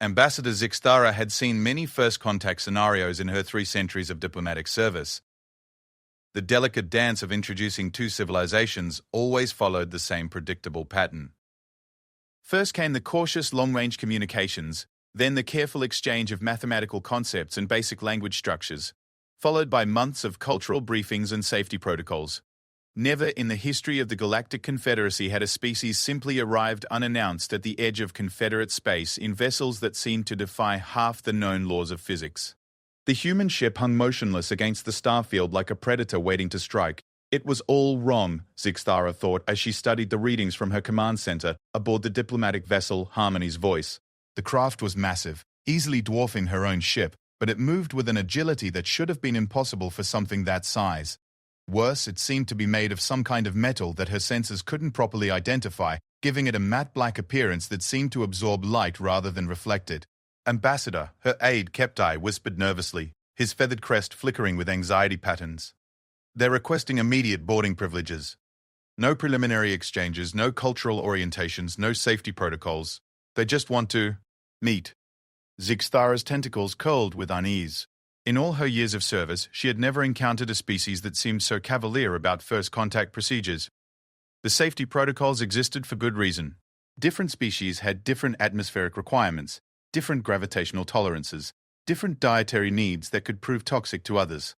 Ambassador Zixtara had seen many first contact scenarios in her 3 centuries of diplomatic service. The delicate dance of introducing 2 civilizations always followed the same predictable pattern. First came the cautious long-range communications, then the careful exchange of mathematical concepts and basic language structures, followed by months of cultural briefings and safety protocols. Never in the history of the Galactic Confederacy had a species simply arrived unannounced at the edge of Confederate space in vessels that seemed to defy half the known laws of physics. The human ship hung motionless against the starfield like a predator waiting to strike. It was all wrong, Zixtara thought as she studied the readings from her command center aboard the diplomatic vessel Harmony's Voice. The craft was massive, easily dwarfing her own ship, but it moved with an agility that should have been impossible for something that size. Worse, it seemed to be made of some kind of metal that her sensors couldn't properly identify, giving it a matte black appearance that seemed to absorb light rather than reflect it. Ambassador, her aide Keptai, whispered nervously, his feathered crest flickering with anxiety patterns. They're requesting immediate boarding privileges. No preliminary exchanges, no cultural orientations, no safety protocols. They just want to meet. Zixtara's tentacles curled with unease. In all her years of service, she had never encountered a species that seemed so cavalier about first contact procedures. The safety protocols existed for good reason. Different species had different atmospheric requirements, different gravitational tolerances, different dietary needs that could prove toxic to others.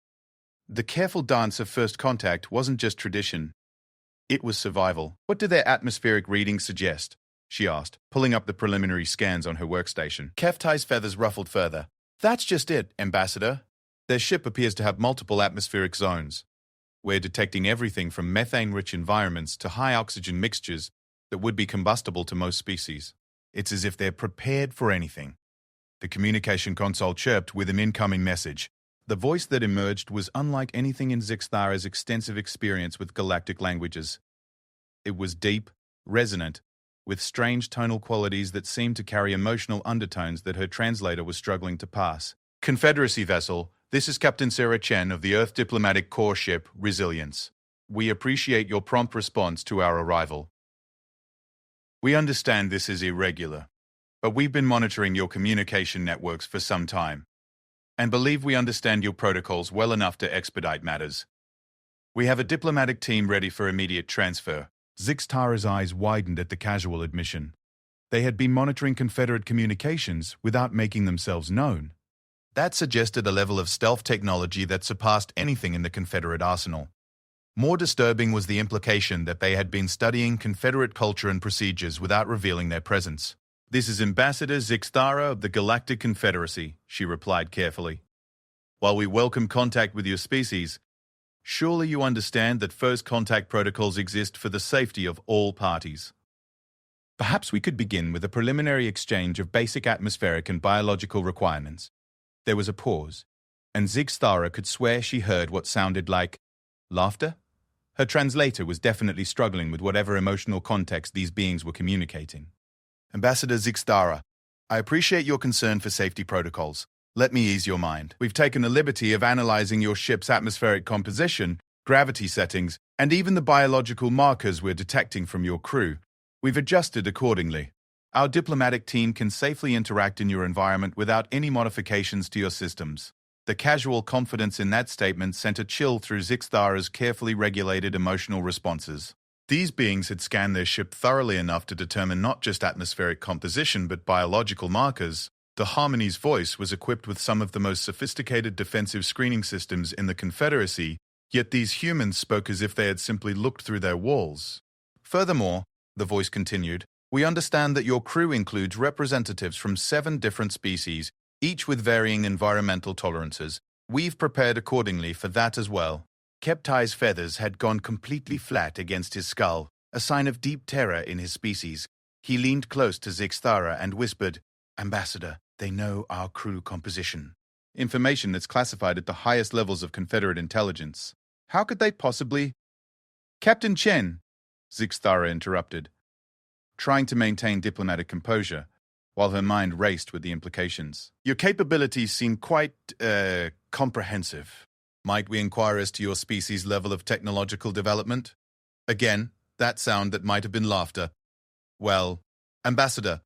The careful dance of first contact wasn't just tradition. It was survival. What do their atmospheric readings suggest? She asked, pulling up the preliminary scans on her workstation. Keftai's feathers ruffled further. That's just it, Ambassador. Their ship appears to have multiple atmospheric zones. We're detecting everything from methane-rich environments to high-oxygen mixtures that would be combustible to most species. It's as if they're prepared for anything. The communication console chirped with an incoming message. The voice that emerged was unlike anything in Zixtara's extensive experience with galactic languages. It was deep, resonant, with strange tonal qualities that seemed to carry emotional undertones that her translator was struggling to pass. Confederacy vessel, this is Captain Sarah Chen of the Earth Diplomatic Corps ship Resilience. We appreciate your prompt response to our arrival. We understand this is irregular, but we've been monitoring your communication networks for some time, and believe we understand your protocols well enough to expedite matters. We have a diplomatic team ready for immediate transfer. Zixtara's eyes widened at the casual admission. They had been monitoring Confederate communications without making themselves known. That suggested a level of stealth technology that surpassed anything in the Confederate arsenal. More disturbing was the implication that they had been studying Confederate culture and procedures without revealing their presence. This is Ambassador Zixtara of the Galactic Confederacy, she replied carefully. While we welcome contact with your species, surely you understand that first contact protocols exist for the safety of all parties. Perhaps we could begin with a preliminary exchange of basic atmospheric and biological requirements. There was a pause, and Zixtara could swear she heard what sounded like laughter. Her translator was definitely struggling with whatever emotional context these beings were communicating. Ambassador Zixtara, I appreciate your concern for safety protocols. Let me ease your mind. We've taken the liberty of analyzing your ship's atmospheric composition, gravity settings, and even the biological markers we're detecting from your crew. We've adjusted accordingly. Our diplomatic team can safely interact in your environment without any modifications to your systems. The casual confidence in that statement sent a chill through Zixtara's carefully regulated emotional responses. These beings had scanned their ship thoroughly enough to determine not just atmospheric composition but biological markers. The Harmony's Voice was equipped with some of the most sophisticated defensive screening systems in the Confederacy, yet these humans spoke as if they had simply looked through their walls. Furthermore, the voice continued, we understand that your crew includes representatives from 7 different species, each with varying environmental tolerances. We've prepared accordingly for that as well. Keptai's feathers had gone completely flat against his skull, a sign of deep terror in his species. He leaned close to Zixtara and whispered, Ambassador, they know our crew composition. Information that's classified at the highest levels of Confederate intelligence. How could they possibly... Captain Chen, Zixtara interrupted, trying to maintain diplomatic composure, while her mind raced with the implications. Your capabilities seem quite, comprehensive. Might we inquire as to your species' level of technological development? Again, that sound that might have been laughter. Well, Ambassador,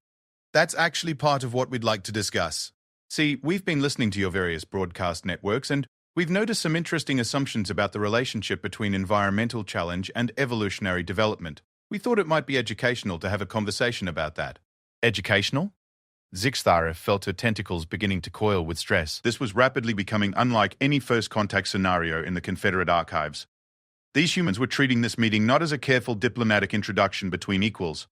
That's actually part of what we'd like to discuss. See, we've been listening to your various broadcast networks, and we've noticed some interesting assumptions about the relationship between environmental challenge and evolutionary development. We thought it might be educational to have a conversation about that. Educational? Zixthara felt her tentacles beginning to coil with stress. This was rapidly becoming unlike any first contact scenario in the Confederate archives. These humans were treating this meeting not as a careful diplomatic introduction between equals,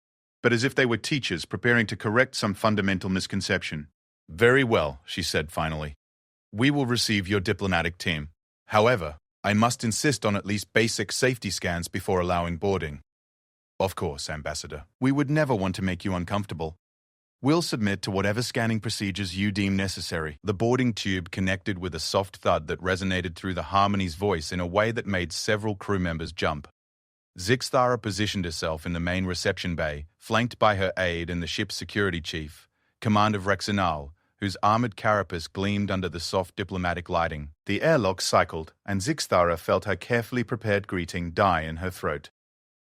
but as if they were teachers preparing to correct some fundamental misconception. Very well, she said finally. We will receive your diplomatic team. However, I must insist on at least basic safety scans before allowing boarding. Of course, Ambassador. We would never want to make you uncomfortable. We'll submit to whatever scanning procedures you deem necessary. The boarding tube connected with a soft thud that resonated through the Harmony's voice in a way that made several crew members jump. Zixthara positioned herself in the main reception bay, flanked by her aide and the ship's security chief, Commander Vrexinal, whose armored carapace gleamed under the soft diplomatic lighting. The airlock cycled, and Zixthara felt her carefully prepared greeting die in her throat.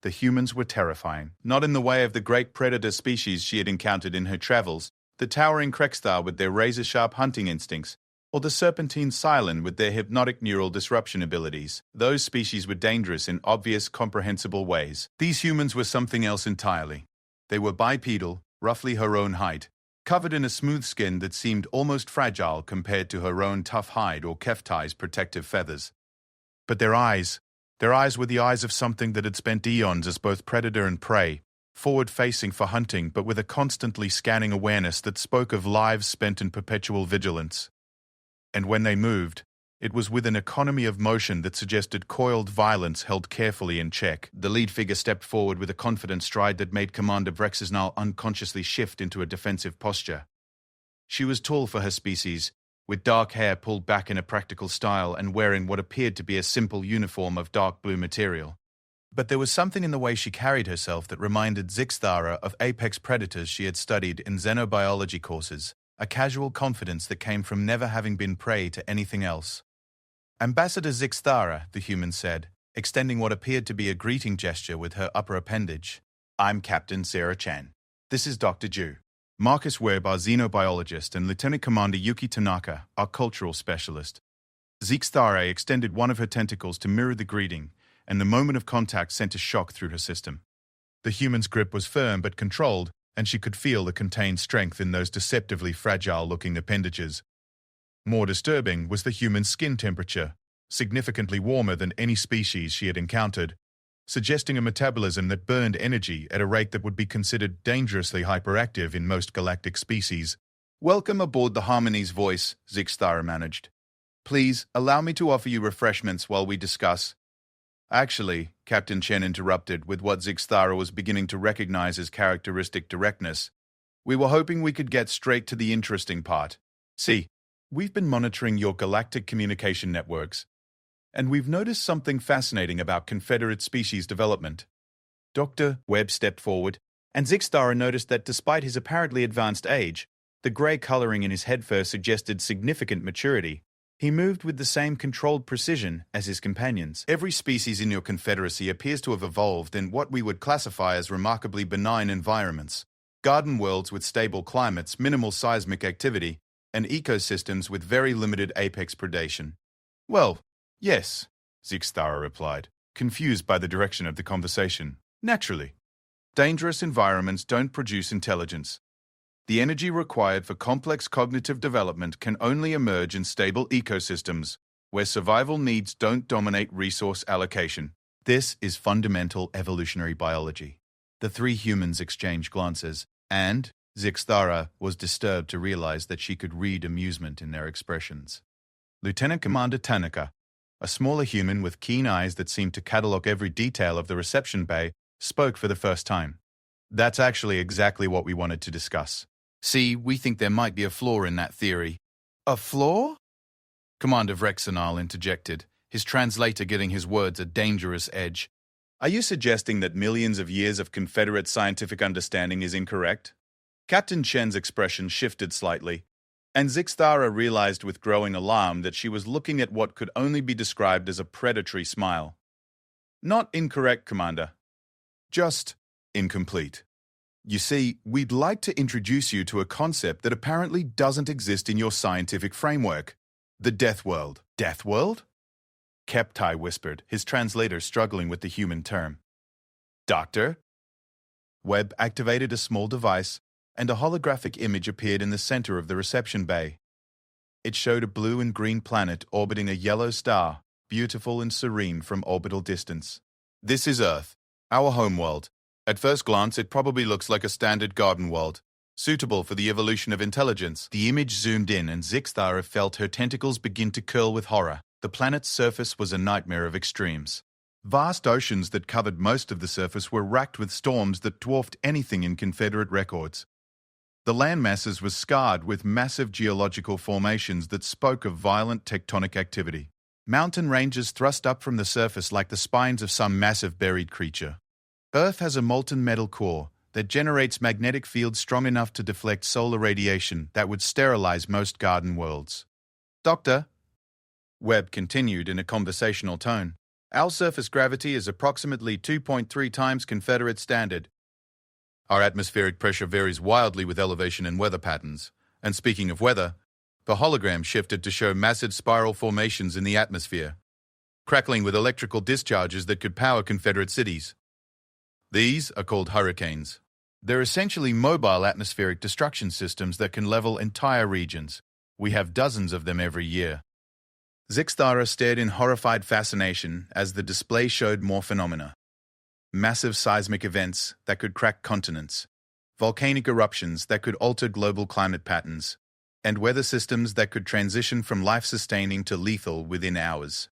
The humans were terrifying, not in the way of the great predator species she had encountered in her travels, the towering Krekstar with their razor-sharp hunting instincts, or the serpentine Cylon with their hypnotic neural disruption abilities. Those species were dangerous in obvious, comprehensible ways. These humans were something else entirely. They were bipedal, roughly her own height, covered in a smooth skin that seemed almost fragile compared to her own tough hide or Keftai's protective feathers. But their eyes were the eyes of something that had spent eons as both predator and prey, forward-facing for hunting but with a constantly scanning awareness that spoke of lives spent in perpetual vigilance. And when they moved, it was with an economy of motion that suggested coiled violence held carefully in check. The lead figure stepped forward with a confident stride that made Commander Vrexisnal unconsciously shift into a defensive posture. She was tall for her species, with dark hair pulled back in a practical style and wearing what appeared to be a simple uniform of dark blue material. But there was something in the way she carried herself that reminded Zixthara of apex predators she had studied in xenobiology courses, a casual confidence that came from never having been prey to anything else. Ambassador Zixthara, the human said, extending what appeared to be a greeting gesture with her upper appendage. I'm Captain Sarah Chan. This is Dr. Ju. Marcus Webb, our xenobiologist, and Lieutenant Commander Yuki Tanaka, our cultural specialist. Zixthara extended one of her tentacles to mirror the greeting, and the moment of contact sent a shock through her system. The human's grip was firm but controlled, and she could feel the contained strength in those deceptively fragile-looking appendages. More disturbing was the human's skin temperature, significantly warmer than any species she had encountered, suggesting a metabolism that burned energy at a rate that would be considered dangerously hyperactive in most galactic species. Welcome aboard the Harmony's voice, Zixthara managed. Please, allow me to offer you refreshments while we discuss. Actually, Captain Chen interrupted with what Zixthara was beginning to recognize as characteristic directness. We were hoping we could get straight to the interesting part. See, we've been monitoring your galactic communication networks, and we've noticed something fascinating about Confederate species development. Dr. Webb stepped forward, and Zixthara noticed that despite his apparently advanced age, the grey coloring in his head fur suggested significant maturity. He moved with the same controlled precision as his companions. Every species in your confederacy appears to have evolved in what we would classify as remarkably benign environments. Garden worlds with stable climates, minimal seismic activity, and ecosystems with very limited apex predation. Well, yes, Zixthara replied, confused by the direction of the conversation. Naturally. Dangerous environments don't produce intelligence. The energy required for complex cognitive development can only emerge in stable ecosystems, where survival needs don't dominate resource allocation. This is fundamental evolutionary biology. The three humans exchanged glances, and Zixthara was disturbed to realize that she could read amusement in their expressions. Lieutenant Commander Tanaka, a smaller human with keen eyes that seemed to catalogue every detail of the reception bay, spoke for the first time. That's actually exactly what we wanted to discuss. See, we think there might be a flaw in that theory. A flaw? Commander Vrexinal interjected, his translator getting his words a dangerous edge. Are you suggesting that millions of years of Confederate scientific understanding is incorrect? Captain Chen's expression shifted slightly, and Zixthara realized with growing alarm that she was looking at what could only be described as a predatory smile. Not incorrect, Commander. Just incomplete. You see, we'd like to introduce you to a concept that apparently doesn't exist in your scientific framework. The death world. Death world? Keptai whispered, his translator struggling with the human term. Doctor? Webb activated a small device, and a holographic image appeared in the center of the reception bay. It showed a blue and green planet orbiting a yellow star, beautiful and serene from orbital distance. This is Earth, our homeworld. At first glance, it probably looks like a standard garden world, suitable for the evolution of intelligence. The image zoomed in, and Zixthara felt her tentacles begin to curl with horror. The planet's surface was a nightmare of extremes. Vast oceans that covered most of the surface were racked with storms that dwarfed anything in Confederate records. The landmasses were scarred with massive geological formations that spoke of violent tectonic activity. Mountain ranges thrust up from the surface like the spines of some massive buried creature. Earth has a molten metal core that generates magnetic fields strong enough to deflect solar radiation that would sterilize most garden worlds. Doctor, Webb continued in a conversational tone, our surface gravity is approximately 2.3 times Confederate standard. Our atmospheric pressure varies wildly with elevation and weather patterns. And speaking of weather, the hologram shifted to show massive spiral formations in the atmosphere, crackling with electrical discharges that could power Confederate cities. These are called hurricanes. They're essentially mobile atmospheric destruction systems that can level entire regions. We have dozens of them every year. Zixthara stared in horrified fascination as the display showed more phenomena. Massive seismic events that could crack continents, volcanic eruptions that could alter global climate patterns, and weather systems that could transition from life-sustaining to lethal within hours.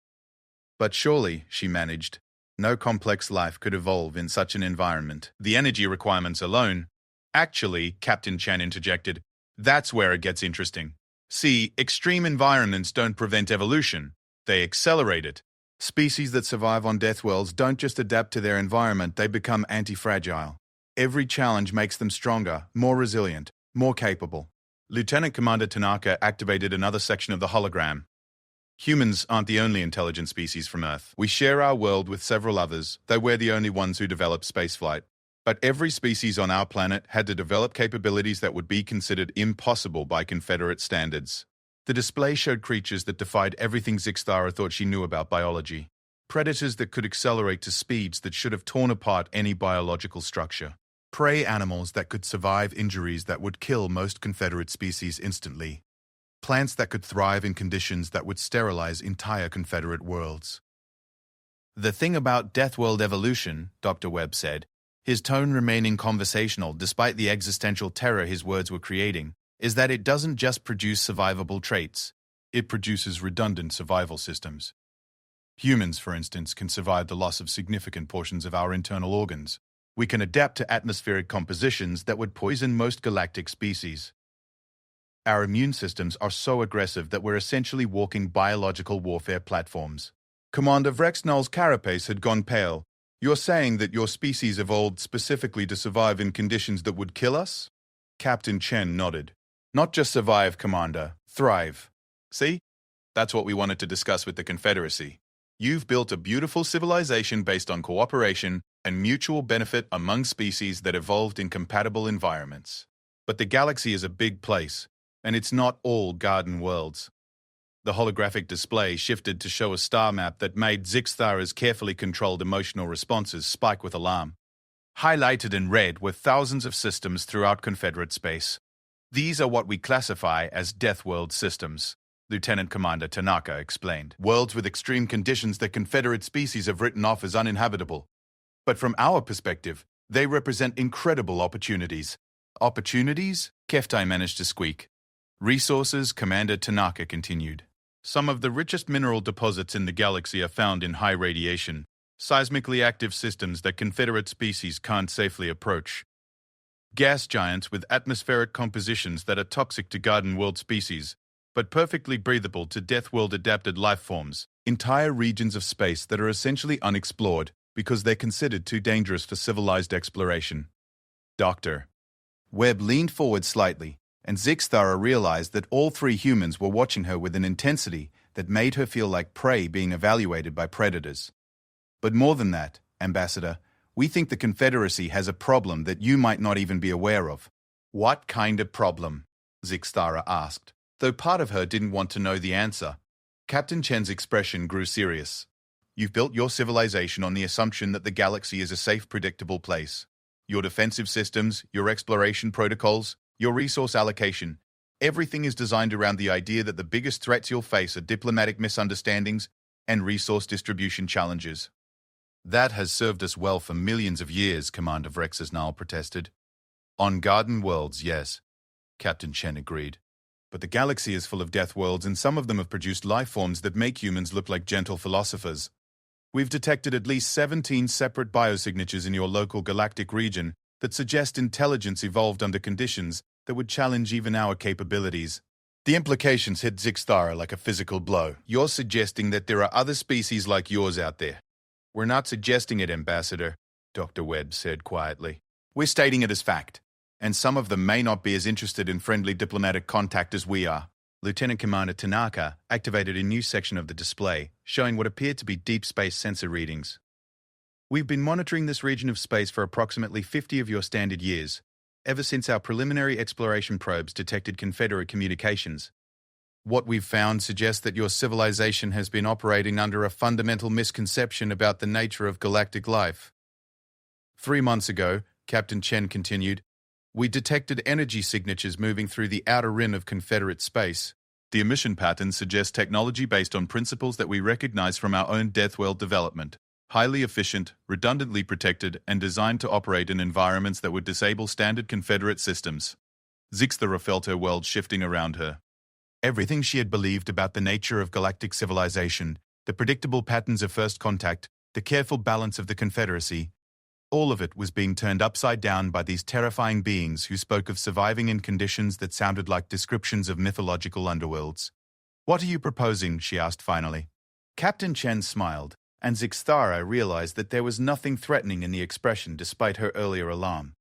But surely, she managed, no complex life could evolve in such an environment. The energy requirements alone. Actually, Captain Chen interjected, that's where it gets interesting. See, extreme environments don't prevent evolution, they accelerate it. Species that survive on death worlds don't just adapt to their environment, they become anti-fragile. Every challenge makes them stronger, more resilient, more capable. Lieutenant Commander Tanaka activated another section of the hologram. Humans aren't the only intelligent species from Earth. We share our world with several others, though we're the only ones who develop spaceflight. But every species on our planet had to develop capabilities that would be considered impossible by Confederate standards. The display showed creatures that defied everything Zixthara thought she knew about biology. Predators that could accelerate to speeds that should have torn apart any biological structure. Prey animals that could survive injuries that would kill most Confederate species instantly. Plants that could thrive in conditions that would sterilize entire Confederate worlds. The thing about Deathworld evolution, Dr. Webb said, his tone remaining conversational despite the existential terror his words were creating, is that it doesn't just produce survivable traits, it produces redundant survival systems. Humans, for instance, can survive the loss of significant portions of our internal organs. We can adapt to atmospheric compositions that would poison most galactic species. Our immune systems are so aggressive that we're essentially walking biological warfare platforms. Commander Vrexnall's carapace had gone pale. You're saying that your species evolved specifically to survive in conditions that would kill us? Captain Chen nodded. Not just survive, Commander. Thrive. See? That's what we wanted to discuss with the Confederacy. You've built a beautiful civilization based on cooperation and mutual benefit among species that evolved in compatible environments. But the galaxy is a big place, and it's not all garden worlds. The holographic display shifted to show a star map that made Zixthara's carefully controlled emotional responses spike with alarm. Highlighted in red were thousands of systems throughout Confederate space. These are what we classify as Deathworld systems, Lieutenant Commander Tanaka explained. Worlds with extreme conditions that Confederate species have written off as uninhabitable. But from our perspective, they represent incredible opportunities. Opportunities? Keftai managed to squeak. Resources, Commander Tanaka continued. Some of the richest mineral deposits in the galaxy are found in high radiation, seismically active systems that Confederate species can't safely approach. Gas giants with atmospheric compositions that are toxic to garden world species, but perfectly breathable to death world adapted life forms. Entire regions of space that are essentially unexplored because they're considered too dangerous for civilized exploration. Doctor. Webb leaned forward slightly, and Zixthara realized that all three humans were watching her with an intensity that made her feel like prey being evaluated by predators. But more than that, Ambassador, We think the Confederacy has a problem that you might not even be aware of. What kind of problem? Zixthara asked, though part of her didn't want to know the answer. Captain Chen's expression grew serious. You've built your civilization on the assumption that the galaxy is a safe, predictable place. Your defensive systems, your exploration protocols, your resource allocation, everything is designed around the idea that the biggest threats you'll face are diplomatic misunderstandings and resource distribution challenges. That has served us well for millions of years, Commander Vrexasnal protested. On Garden Worlds, yes, Captain Chen agreed. But the galaxy is full of death worlds, and some of them have produced life forms that make humans look like gentle philosophers. We've detected at least 17 separate biosignatures in your local galactic region that suggest intelligence evolved under conditions that would challenge even our capabilities. The implications hit Zixthara like a physical blow. You're suggesting that there are other species like yours out there. We're not suggesting it, Ambassador, Dr. Webb said quietly. We're stating it as fact, and some of them may not be as interested in friendly diplomatic contact as we are. Lieutenant Commander Tanaka activated a new section of the display, showing what appeared to be deep space sensor readings. We've been monitoring this region of space for approximately 50 of your standard years, ever since our preliminary exploration probes detected Confederate communications. What we've found suggests that your civilization has been operating under a fundamental misconception about the nature of galactic life. 3 months ago, Captain Chen continued, we detected energy signatures moving through the outer rim of Confederate space. The emission patterns suggest technology based on principles that we recognize from our own Deathworld development. Highly efficient, redundantly protected, and designed to operate in environments that would disable standard Confederate systems. Zixthara felt her world shifting around her. Everything she had believed about the nature of galactic civilization, the predictable patterns of first contact, the careful balance of the Confederacy, all of it was being turned upside down by these terrifying beings who spoke of surviving in conditions that sounded like descriptions of mythological underworlds. What are you proposing? She asked finally. Captain Chen smiled, and Zixthara realized that there was nothing threatening in the expression despite her earlier alarm.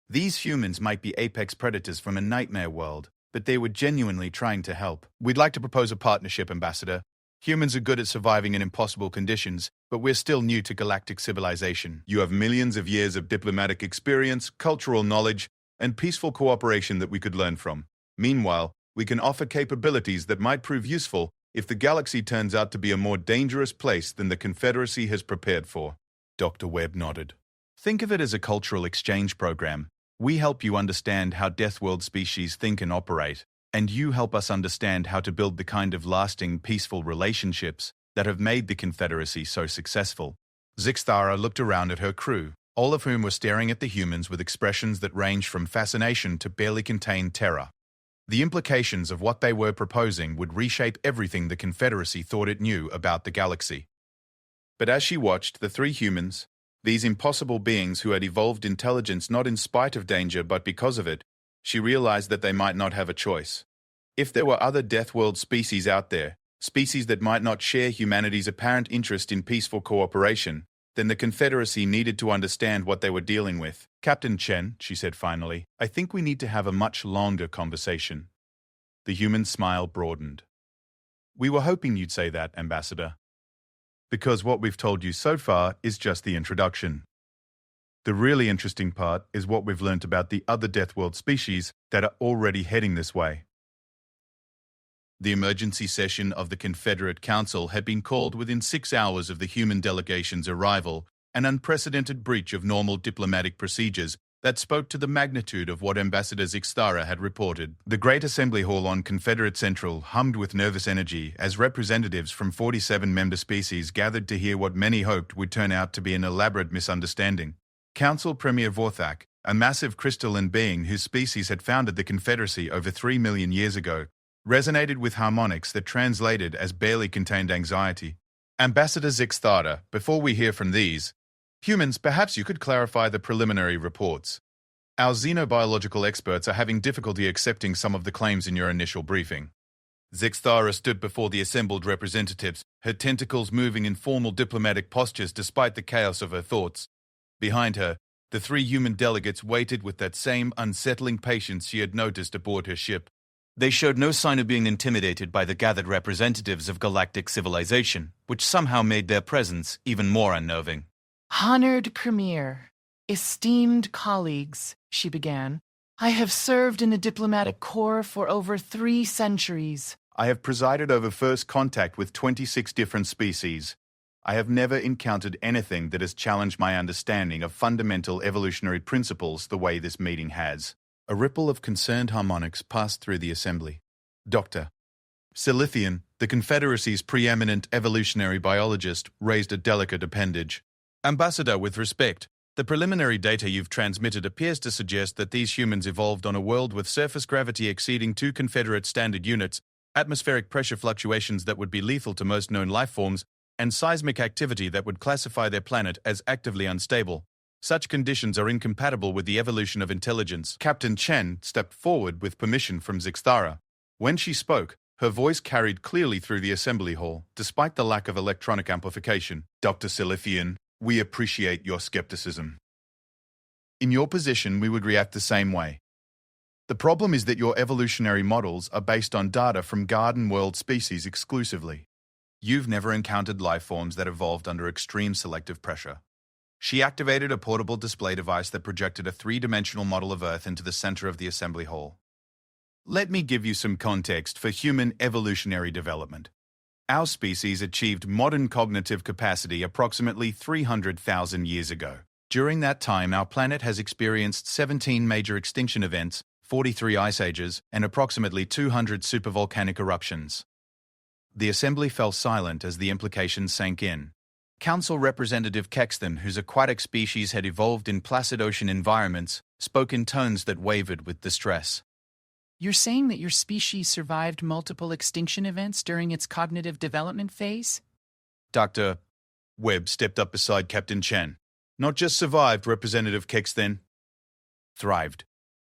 These humans might be apex predators from a nightmare world, but they were genuinely trying to help. We'd like to propose a partnership, Ambassador. Humans are good at surviving in impossible conditions, but we're still new to galactic civilization. You have millions of years of diplomatic experience, cultural knowledge, and peaceful cooperation that we could learn from. Meanwhile, we can offer capabilities that might prove useful if the galaxy turns out to be a more dangerous place than the Confederacy has prepared for. Dr. Webb nodded. Think of it as a cultural exchange program. We help you understand how Deathworld species think and operate, and you help us understand how to build the kind of lasting, peaceful relationships that have made the Confederacy so successful. Zixthara looked around at her crew, all of whom were staring at the humans with expressions that ranged from fascination to barely contained terror. The implications of what they were proposing would reshape everything the Confederacy thought it knew about the galaxy. But as she watched the 3 humans, these impossible beings who had evolved intelligence not in spite of danger but because of it, she realized that they might not have a choice. If there were other Deathworld species out there, species that might not share humanity's apparent interest in peaceful cooperation, then the Confederacy needed to understand what they were dealing with. Captain Chen, she said finally, I think we need to have a much longer conversation. The human smile broadened. We were hoping you'd say that, Ambassador. Because what we've told you so far is just the introduction. The really interesting part is what we've learnt about the other Deathworld species that are already heading this way. The emergency session of the Confederate Council had been called within 6 hours of the human delegation's arrival, an unprecedented breach of normal diplomatic procedures that spoke to the magnitude of what Ambassador Zixthara had reported. The Great Assembly Hall on Confederate Central hummed with nervous energy as representatives from 47 member species gathered to hear what many hoped would turn out to be an elaborate misunderstanding. Council Premier Vorthak, a massive crystalline being whose species had founded the Confederacy over 3 million years ago, resonated with harmonics that translated as barely contained anxiety. Ambassador Zixthara, before we hear from these humans, perhaps you could clarify the preliminary reports. Our xenobiological experts are having difficulty accepting some of the claims in your initial briefing. Zixthara stood before the assembled representatives, her tentacles moving in formal diplomatic postures despite the chaos of her thoughts. Behind her, the 3 human delegates waited with that same unsettling patience she had noticed aboard her ship. They showed no sign of being intimidated by the gathered representatives of galactic civilization, which somehow made their presence even more unnerving. Honored Premier, esteemed colleagues, she began, I have served in the diplomatic corps for over 3 centuries. I have presided over first contact with 26 different species. I have never encountered anything that has challenged my understanding of fundamental evolutionary principles the way this meeting has. A ripple of concerned harmonics passed through the assembly. Dr. Silithian, the Confederacy's preeminent evolutionary biologist, raised a delicate appendage. Ambassador, with respect, the preliminary data you've transmitted appears to suggest that these humans evolved on a world with surface gravity exceeding 2 Confederate standard units, atmospheric pressure fluctuations that would be lethal to most known life forms, and seismic activity that would classify their planet as actively unstable. Such conditions are incompatible with the evolution of intelligence. Captain Chen stepped forward with permission from Zixthara. When she spoke, her voice carried clearly through the assembly hall, despite the lack of electronic amplification. Dr. Silithian, we appreciate your skepticism. In your position, we would react the same way. The problem is that your evolutionary models are based on data from garden world species exclusively. You've never encountered life forms that evolved under extreme selective pressure. She activated a portable display device that projected a 3-dimensional model of Earth into the center of the assembly hall. Let me give you some context for human evolutionary development. Our species achieved modern cognitive capacity approximately 300,000 years ago. During that time, our planet has experienced 17 major extinction events, 43 ice ages, and approximately 200 supervolcanic eruptions. The assembly fell silent as the implications sank in. Council Representative Kexton, whose aquatic species had evolved in placid ocean environments, spoke in tones that wavered with distress. You're saying that your species survived multiple extinction events during its cognitive development phase? Dr. Webb stepped up beside Captain Chen. Not just survived, Representative Kexton. Thrived.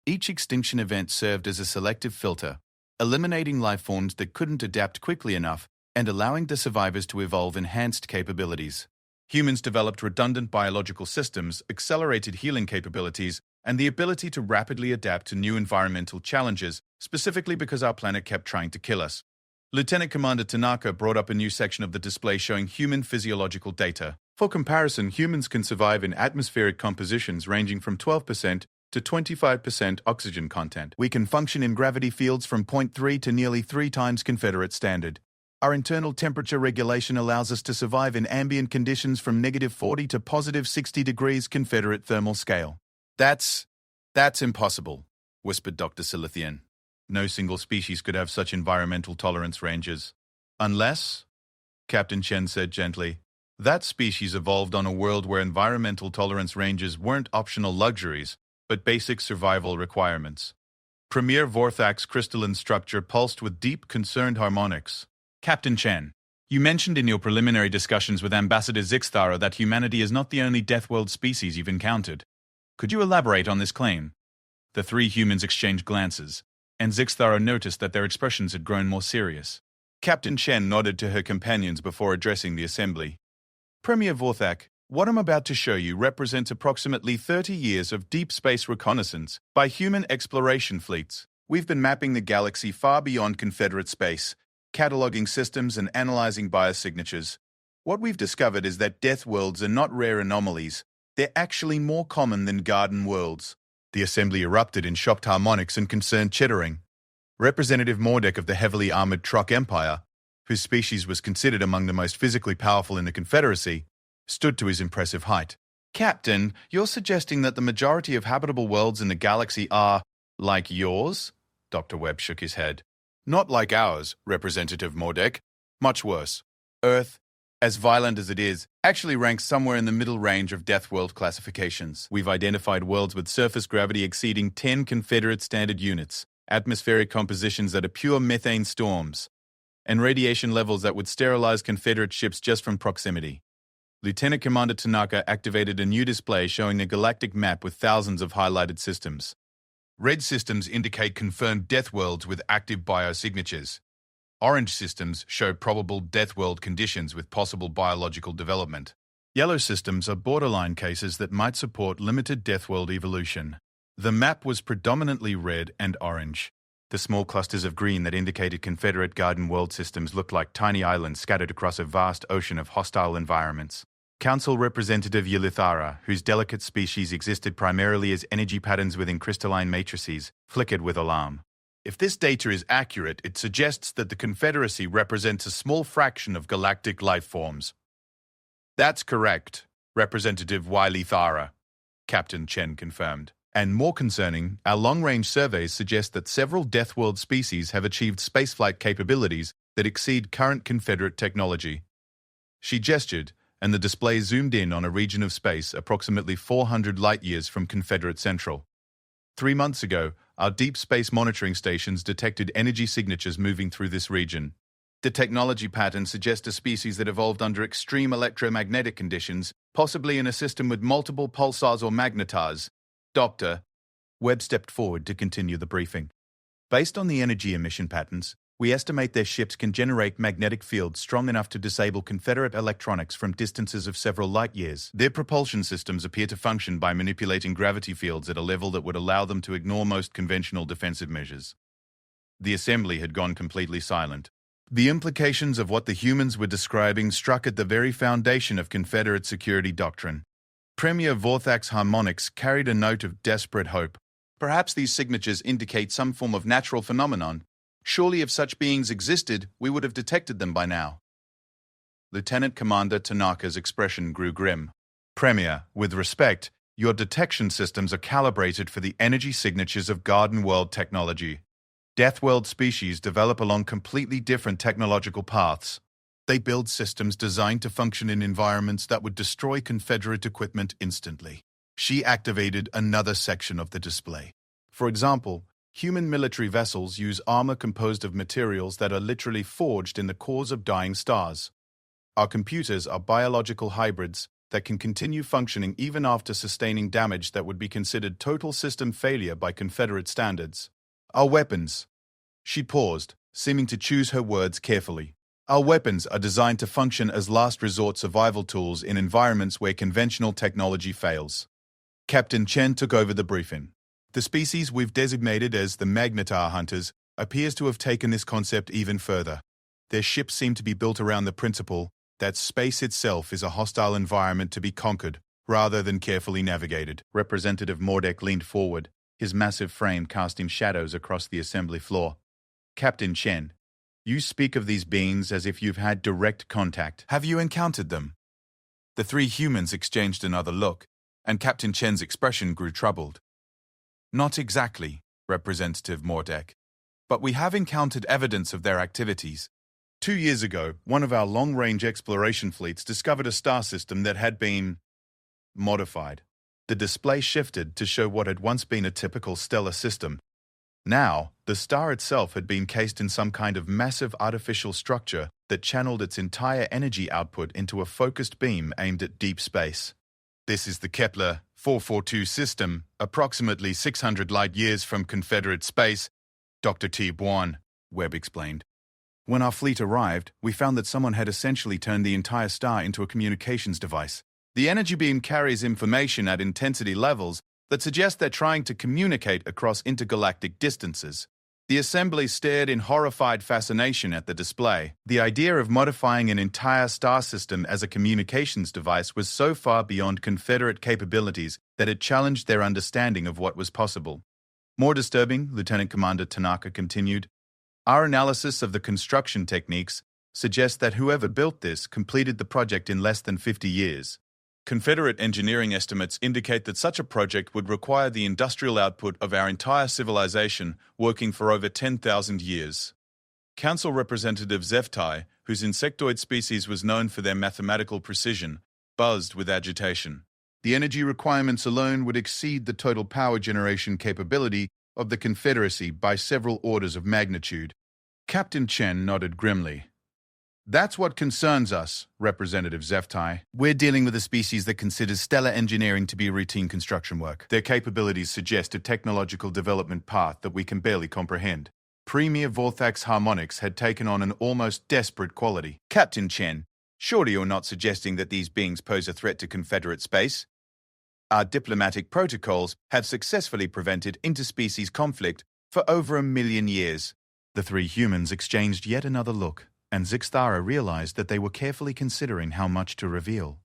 Each extinction event served as a selective filter, eliminating life forms that couldn't adapt quickly enough and allowing the survivors to evolve enhanced capabilities. Humans developed redundant biological systems, accelerated healing capabilities, and the ability to rapidly adapt to new environmental challenges, specifically because our planet kept trying to kill us. Lieutenant Commander Tanaka brought up a new section of the display showing human physiological data. For comparison, humans can survive in atmospheric compositions ranging from 12% to 25% oxygen content. We can function in gravity fields from 0.3 to nearly 3 times Confederate standard. Our internal temperature regulation allows us to survive in ambient conditions from -40 to +60 degrees Confederate thermal scale. That's impossible, whispered Dr. Silithian. No single species could have such environmental tolerance ranges. Unless, Captain Chen said gently, that species evolved on a world where environmental tolerance ranges weren't optional luxuries, but basic survival requirements. Premier Vorthak's crystalline structure pulsed with deep, concerned harmonics. Captain Chen, you mentioned in your preliminary discussions with Ambassador Zixthara that humanity is not the only Deathworld species you've encountered. Could you elaborate on this claim? The 3 humans exchanged glances, and Zixthara noticed that their expressions had grown more serious. Captain Chen nodded to her companions before addressing the assembly. Premier Vorthak, what I'm about to show you represents approximately 30 years of deep space reconnaissance by human exploration fleets. We've been mapping the galaxy far beyond Confederate space, cataloging systems and analyzing biosignatures. What we've discovered is that death worlds are not rare anomalies. They're actually more common than garden worlds. The assembly erupted in shocked harmonics and concerned chittering. Representative Mordek of the heavily armored Truck Empire, whose species was considered among the most physically powerful in the Confederacy, stood to his impressive height. Captain, you're suggesting that the majority of habitable worlds in the galaxy are like yours? Dr. Webb shook his head. Not like ours, Representative Mordek. Much worse. Earth, as violent as it is, actually ranks somewhere in the middle range of Deathworld classifications. We've identified worlds with surface gravity exceeding 10 Confederate standard units, atmospheric compositions that are pure methane storms, and radiation levels that would sterilize Confederate ships just from proximity. Lieutenant Commander Tanaka activated a new display showing a galactic map with thousands of highlighted systems. Red systems indicate confirmed death worlds with active biosignatures. Orange systems show probable death world conditions with possible biological development. Yellow systems are borderline cases that might support limited death world evolution. The map was predominantly red and orange. The small clusters of green that indicated Confederate garden world systems looked like tiny islands scattered across a vast ocean of hostile environments. Council Representative Yelithara, whose delicate species existed primarily as energy patterns within crystalline matrices, flickered with alarm. If this data is accurate, it suggests that the Confederacy represents a small fraction of galactic life forms. That's correct, Representative Yelithara, Captain Chen confirmed. And more concerning, our long-range surveys suggest that several Deathworld species have achieved spaceflight capabilities that exceed current Confederate technology. She gestured, and the display zoomed in on a region of space approximately 400 light-years from Confederate Central. 3 months ago, our deep space monitoring stations detected energy signatures moving through this region. The technology patterns suggest a species that evolved under extreme electromagnetic conditions, possibly in a system with multiple pulsars or magnetars. Dr. Webb stepped forward to continue the briefing. Based on the energy emission patterns, we estimate their ships can generate magnetic fields strong enough to disable Confederate electronics from distances of several light-years. Their propulsion systems appear to function by manipulating gravity fields at a level that would allow them to ignore most conventional defensive measures. The assembly had gone completely silent. The implications of what the humans were describing struck at the very foundation of Confederate security doctrine. Premier Vorthax Harmonics carried a note of desperate hope. Perhaps these signatures indicate some form of natural phenomenon. Surely if such beings existed, we would have detected them by now. Lieutenant Commander Tanaka's expression grew grim. Premier, with respect, your detection systems are calibrated for the energy signatures of Garden World technology. Deathworld species develop along completely different technological paths. They build systems designed to function in environments that would destroy Confederate equipment instantly. She activated another section of the display. For example, human military vessels use armor composed of materials that are literally forged in the cores of dying stars. Our computers are biological hybrids that can continue functioning even after sustaining damage that would be considered total system failure by Confederate standards. Our weapons. She paused, seeming to choose her words carefully. Our weapons are designed to function as last resort survival tools in environments where conventional technology fails. Captain Chen took over the briefing. The species we've designated as the Magnetar Hunters appears to have taken this concept even further. Their ships seem to be built around the principle that space itself is a hostile environment to be conquered rather than carefully navigated. Representative Mordek leaned forward, his massive frame casting shadows across the assembly floor. Captain Chen, you speak of these beings as if you've had direct contact. Have you encountered them? The three humans exchanged another look, and Captain Chen's expression grew troubled. Not exactly, Representative Mordek, but we have encountered evidence of their activities. 2 years ago, one of our long-range exploration fleets discovered a star system that had been modified. The display shifted to show what had once been a typical stellar system. Now, the star itself had been cased in some kind of massive artificial structure that channeled its entire energy output into a focused beam aimed at deep space. This is the Kepler 442 system, approximately 600 light-years from Confederate space, Dr. T. Buon, Webb explained. When our fleet arrived, we found that someone had essentially turned the entire star into a communications device. The energy beam carries information at intensity levels that suggest they're trying to communicate across intergalactic distances. The assembly stared in horrified fascination at the display. The idea of modifying an entire star system as a communications device was so far beyond Confederate capabilities that it challenged their understanding of what was possible. More disturbing, Lieutenant Commander Tanaka continued, our analysis of the construction techniques suggests that whoever built this completed the project in less than 50 years. Confederate engineering estimates indicate that such a project would require the industrial output of our entire civilization working for over 10,000 years. Council Representative Zeftai, whose insectoid species was known for their mathematical precision, buzzed with agitation. The energy requirements alone would exceed the total power generation capability of the Confederacy by several orders of magnitude. Captain Chen nodded grimly. That's what concerns us, Representative Zeftai. We're dealing with a species that considers stellar engineering to be routine construction work. Their capabilities suggest a technological development path that we can barely comprehend. Premier Vorthax Harmonics had taken on an almost desperate quality. Captain Chen, surely you're not suggesting that these beings pose a threat to Confederate space? Our diplomatic protocols have successfully prevented interspecies conflict for over 1 million years. The three humans exchanged yet another look, and Zixthara realized that they were carefully considering how much to reveal.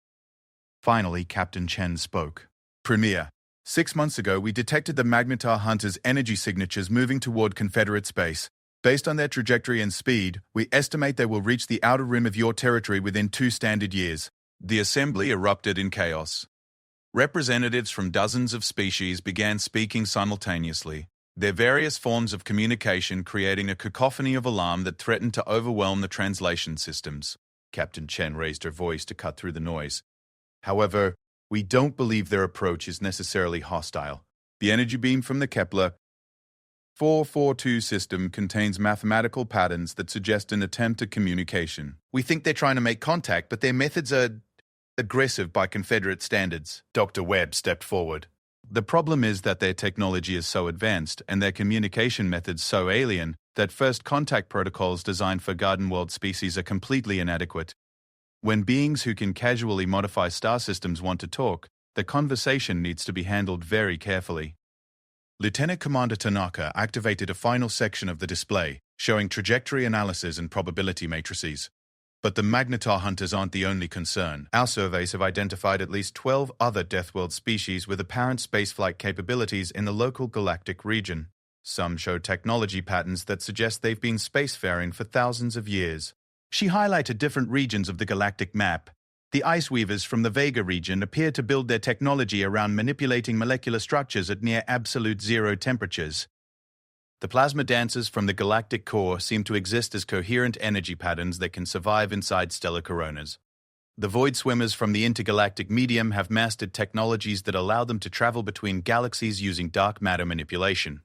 Finally, Captain Chen spoke. Premier, 6 months ago we detected the Magnetar Hunter's energy signatures moving toward Confederate space. Based on their trajectory and speed, we estimate they will reach the outer rim of your territory within 2 standard years. The assembly erupted in chaos. Representatives from dozens of species began speaking simultaneously, their various forms of communication creating a cacophony of alarm that threatened to overwhelm the translation systems. Captain Chen raised her voice to cut through the noise. However, we don't believe their approach is necessarily hostile. The energy beam from the Kepler 442 system contains mathematical patterns that suggest an attempt at communication. We think they're trying to make contact, but their methods are aggressive by Confederate standards. Dr. Webb stepped forward. The problem is that their technology is so advanced and their communication methods so alien that first contact protocols designed for garden world species are completely inadequate. When beings who can casually modify star systems want to talk, the conversation needs to be handled very carefully. Lieutenant Commander Tanaka activated a final section of the display, showing trajectory analysis and probability matrices. But the Magnetar Hunters aren't the only concern. Our surveys have identified at least 12 other Deathworld species with apparent spaceflight capabilities in the local galactic region. Some show technology patterns that suggest they've been spacefaring for thousands of years. She highlighted different regions of the galactic map. The Ice Weavers from the Vega region appear to build their technology around manipulating molecular structures at near absolute zero temperatures. The Plasma Dancers from the galactic core seem to exist as coherent energy patterns that can survive inside stellar coronas. The Void Swimmers from the intergalactic medium have mastered technologies that allow them to travel between galaxies using dark matter manipulation.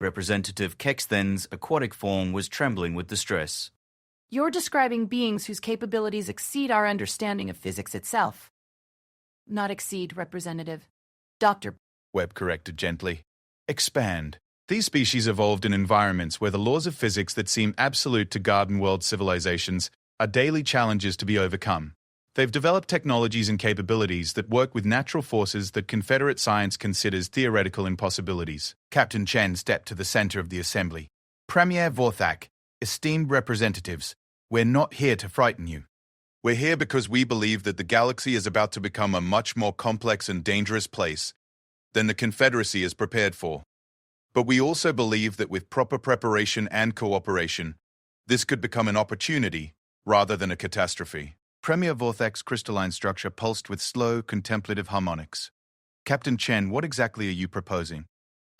Representative Kexthen's aquatic form was trembling with distress. You're describing beings whose capabilities exceed our understanding of physics itself. Not exceed, Representative. Dr. Webb corrected gently. Expand. These species evolved in environments where the laws of physics that seem absolute to garden world civilizations are daily challenges to be overcome. They've developed technologies and capabilities that work with natural forces that Confederate science considers theoretical impossibilities. Captain Chen stepped to the center of the assembly. Premier Vorthak, esteemed representatives, we're not here to frighten you. We're here because we believe that the galaxy is about to become a much more complex and dangerous place than the Confederacy is prepared for. But we also believe that with proper preparation and cooperation, this could become an opportunity rather than a catastrophe. Premier Vorthak's crystalline structure pulsed with slow, contemplative harmonics. Captain Chen, what exactly are you proposing?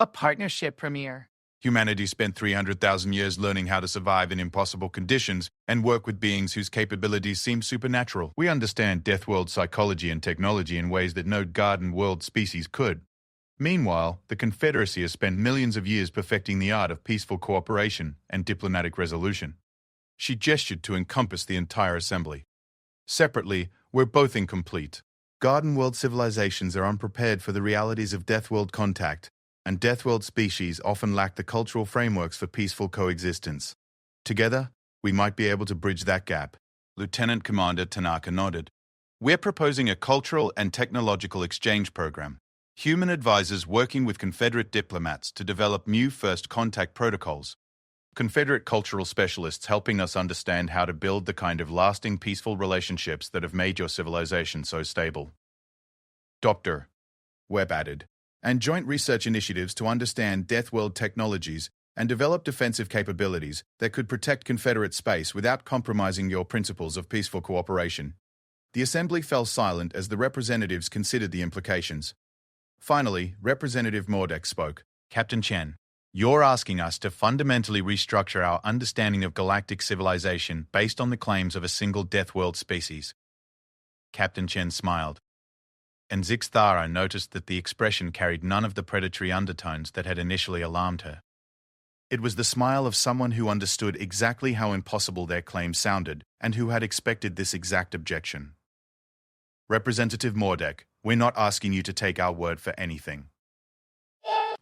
A partnership, Premier. Humanity spent 300,000 years learning how to survive in impossible conditions and work with beings whose capabilities seem supernatural. We understand Deathworld psychology and technology in ways that no garden world species could. Meanwhile, the Confederacy has spent millions of years perfecting the art of peaceful cooperation and diplomatic resolution. She gestured to encompass the entire assembly. Separately, we're both incomplete. Garden world civilizations are unprepared for the realities of Deathworld contact, and Deathworld species often lack the cultural frameworks for peaceful coexistence. Together, we might be able to bridge that gap. Lieutenant Commander Tanaka nodded. We're proposing a cultural and technological exchange program. Human advisors working with Confederate diplomats to develop new first contact protocols. Confederate cultural specialists helping us understand how to build the kind of lasting peaceful relationships that have made your civilization so stable. Dr. Webb added, and joint research initiatives to understand Deathworld technologies and develop defensive capabilities that could protect Confederate space without compromising your principles of peaceful cooperation. The assembly fell silent as the representatives considered the implications. Finally, Representative Mordek spoke. Captain Chen, you're asking us to fundamentally restructure our understanding of galactic civilization based on the claims of a single Deathworld species. Captain Chen smiled. And Zixthara noticed that the expression carried none of the predatory undertones that had initially alarmed her. It was the smile of someone who understood exactly how impossible their claim sounded and who had expected this exact objection. Representative Mordek, we're not asking you to take our word for anything.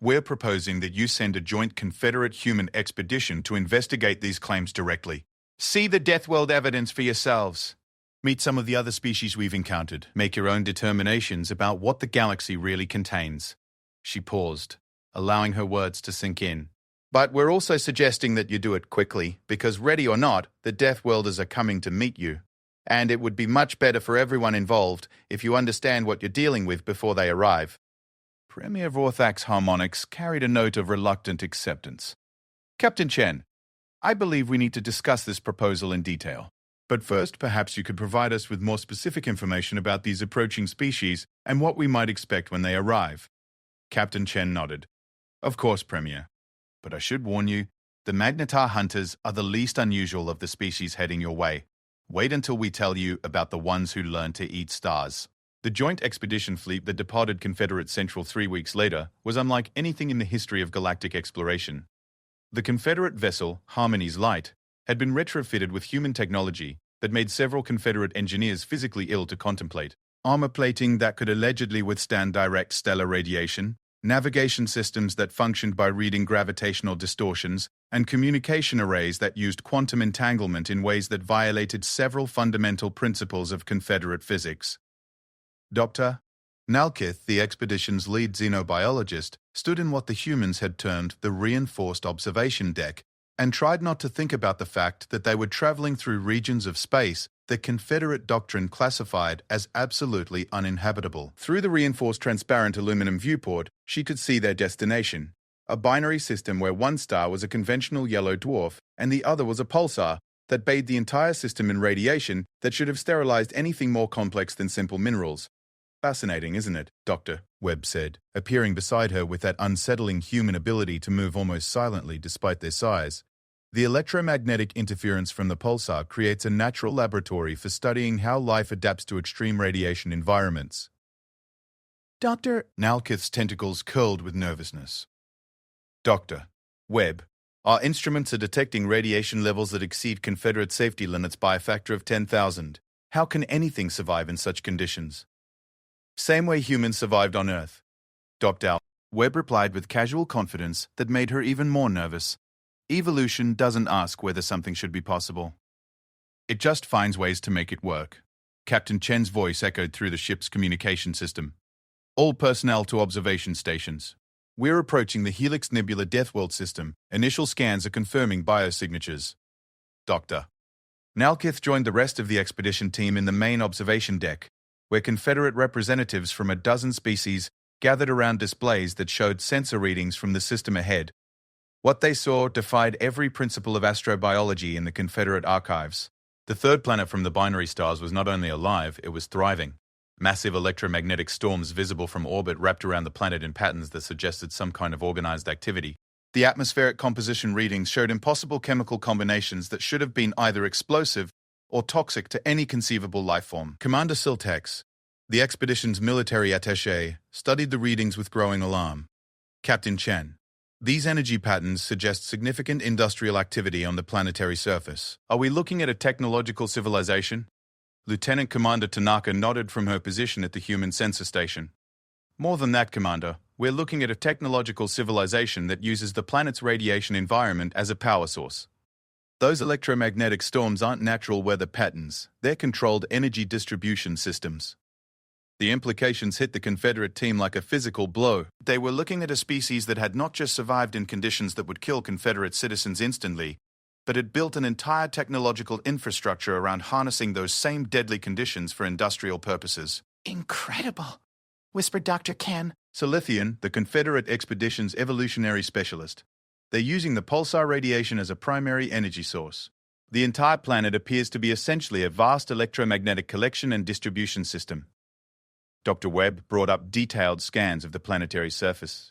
We're proposing that you send a joint Confederate human expedition to investigate these claims directly. See the Deathworld evidence for yourselves. Meet some of the other species we've encountered. Make your own determinations about what the galaxy really contains. She paused, allowing her words to sink in. But we're also suggesting that you do it quickly, because ready or not, the Deathworlders are coming to meet you. and it would be much better for everyone involved if you understand what you're dealing with before they arrive. Premier Vorthak's harmonics carried a note of reluctant acceptance. Captain Chen, I believe we need to discuss this proposal in detail. But first, perhaps you could provide us with more specific information about these approaching species and what we might expect when they arrive. Captain Chen nodded. Of course, Premier. But I should warn you, the Magnetar hunters are the least unusual of the species heading your way. Wait until we tell you about the ones who learn to eat stars. The joint expedition fleet that departed Confederate Central 3 weeks later was unlike anything in the history of galactic exploration. The Confederate vessel, Harmony's Light, had been retrofitted with human technology that made several Confederate engineers physically ill to contemplate. Armor plating that could allegedly withstand direct stellar radiation, navigation systems that functioned by reading gravitational distortions, and communication arrays that used quantum entanglement in ways that violated several fundamental principles of Confederate physics. Dr. Nalkith, the expedition's lead xenobiologist, stood in what the humans had termed the reinforced observation deck and tried not to think about the fact that they were traveling through regions of space that Confederate doctrine classified as absolutely uninhabitable. Through the reinforced transparent aluminum viewport, she could see their destination, a binary system where one star was a conventional yellow dwarf and the other was a pulsar that bathed the entire system in radiation that should have sterilized anything more complex than simple minerals. Fascinating, isn't it? Dr. Webb said, appearing beside her with that unsettling human ability to move almost silently despite their size. The electromagnetic interference from the pulsar creates a natural laboratory for studying how life adapts to extreme radiation environments. Dr. Nalkith's tentacles curled with nervousness. Dr. Webb, our instruments are detecting radiation levels that exceed Confederate safety limits by a factor of 10,000. How can anything survive in such conditions? Same way humans survived on Earth. Dr. Webb replied with casual confidence that made her even more nervous. Evolution doesn't ask whether something should be possible. It just finds ways to make it work. Captain Chen's voice echoed through the ship's communication system. All personnel to observation stations. We're approaching the Helix Nebula Deathworld system. Initial scans are confirming biosignatures. Dr. Nalkith joined the rest of the expedition team in the main observation deck, where Confederate representatives from a dozen species gathered around displays that showed sensor readings from the system ahead. What they saw defied every principle of astrobiology in the Confederate archives. The third planet from the binary stars was not only alive, it was thriving. Massive electromagnetic storms visible from orbit wrapped around the planet in patterns that suggested some kind of organized activity. The atmospheric composition readings showed impossible chemical combinations that should have been either explosive or toxic to any conceivable life form. Commander Siltex, the expedition's military attaché, studied the readings with growing alarm. Captain Chen, these energy patterns suggest significant industrial activity on the planetary surface. Are we looking at a technological civilization? Lieutenant Commander Tanaka nodded from her position at the human sensor station. More than that, Commander, we're looking at a technological civilization that uses the planet's radiation environment as a power source. Those electromagnetic storms aren't natural weather patterns, they're controlled energy distribution systems. The implications hit the Confederate team like a physical blow. They were looking at a species that had not just survived in conditions that would kill Confederate citizens instantly, but had built an entire technological infrastructure around harnessing those same deadly conditions for industrial purposes. Incredible, whispered Dr. Ken. Silithian, the Confederate expedition's evolutionary specialist. They're using the pulsar radiation as a primary energy source. The entire planet appears to be essentially a vast electromagnetic collection and distribution system. Dr. Webb brought up detailed scans of the planetary surface.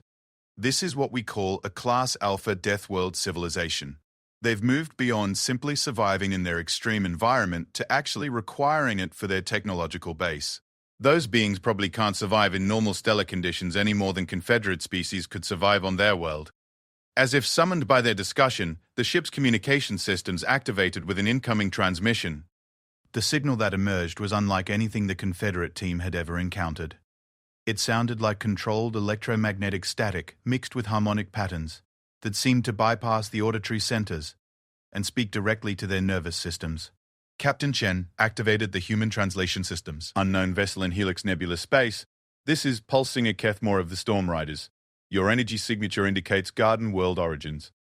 This is what we call a Class Alpha Deathworld civilization. They've moved beyond simply surviving in their extreme environment to actually requiring it for their technological base. Those beings probably can't survive in normal stellar conditions any more than Confederate species could survive on their world. As if summoned by their discussion, the ship's communication systems activated with an incoming transmission. The signal that emerged was unlike anything the Confederate team had ever encountered. It sounded like controlled electromagnetic static mixed with harmonic patterns that seemed to bypass the auditory centers and speak directly to their nervous systems. Captain Chen activated the human translation systems. Unknown vessel in Helix Nebula space. This is Pulsinger Kethmore of the Storm Riders. Your energy signature indicates Garden World origins.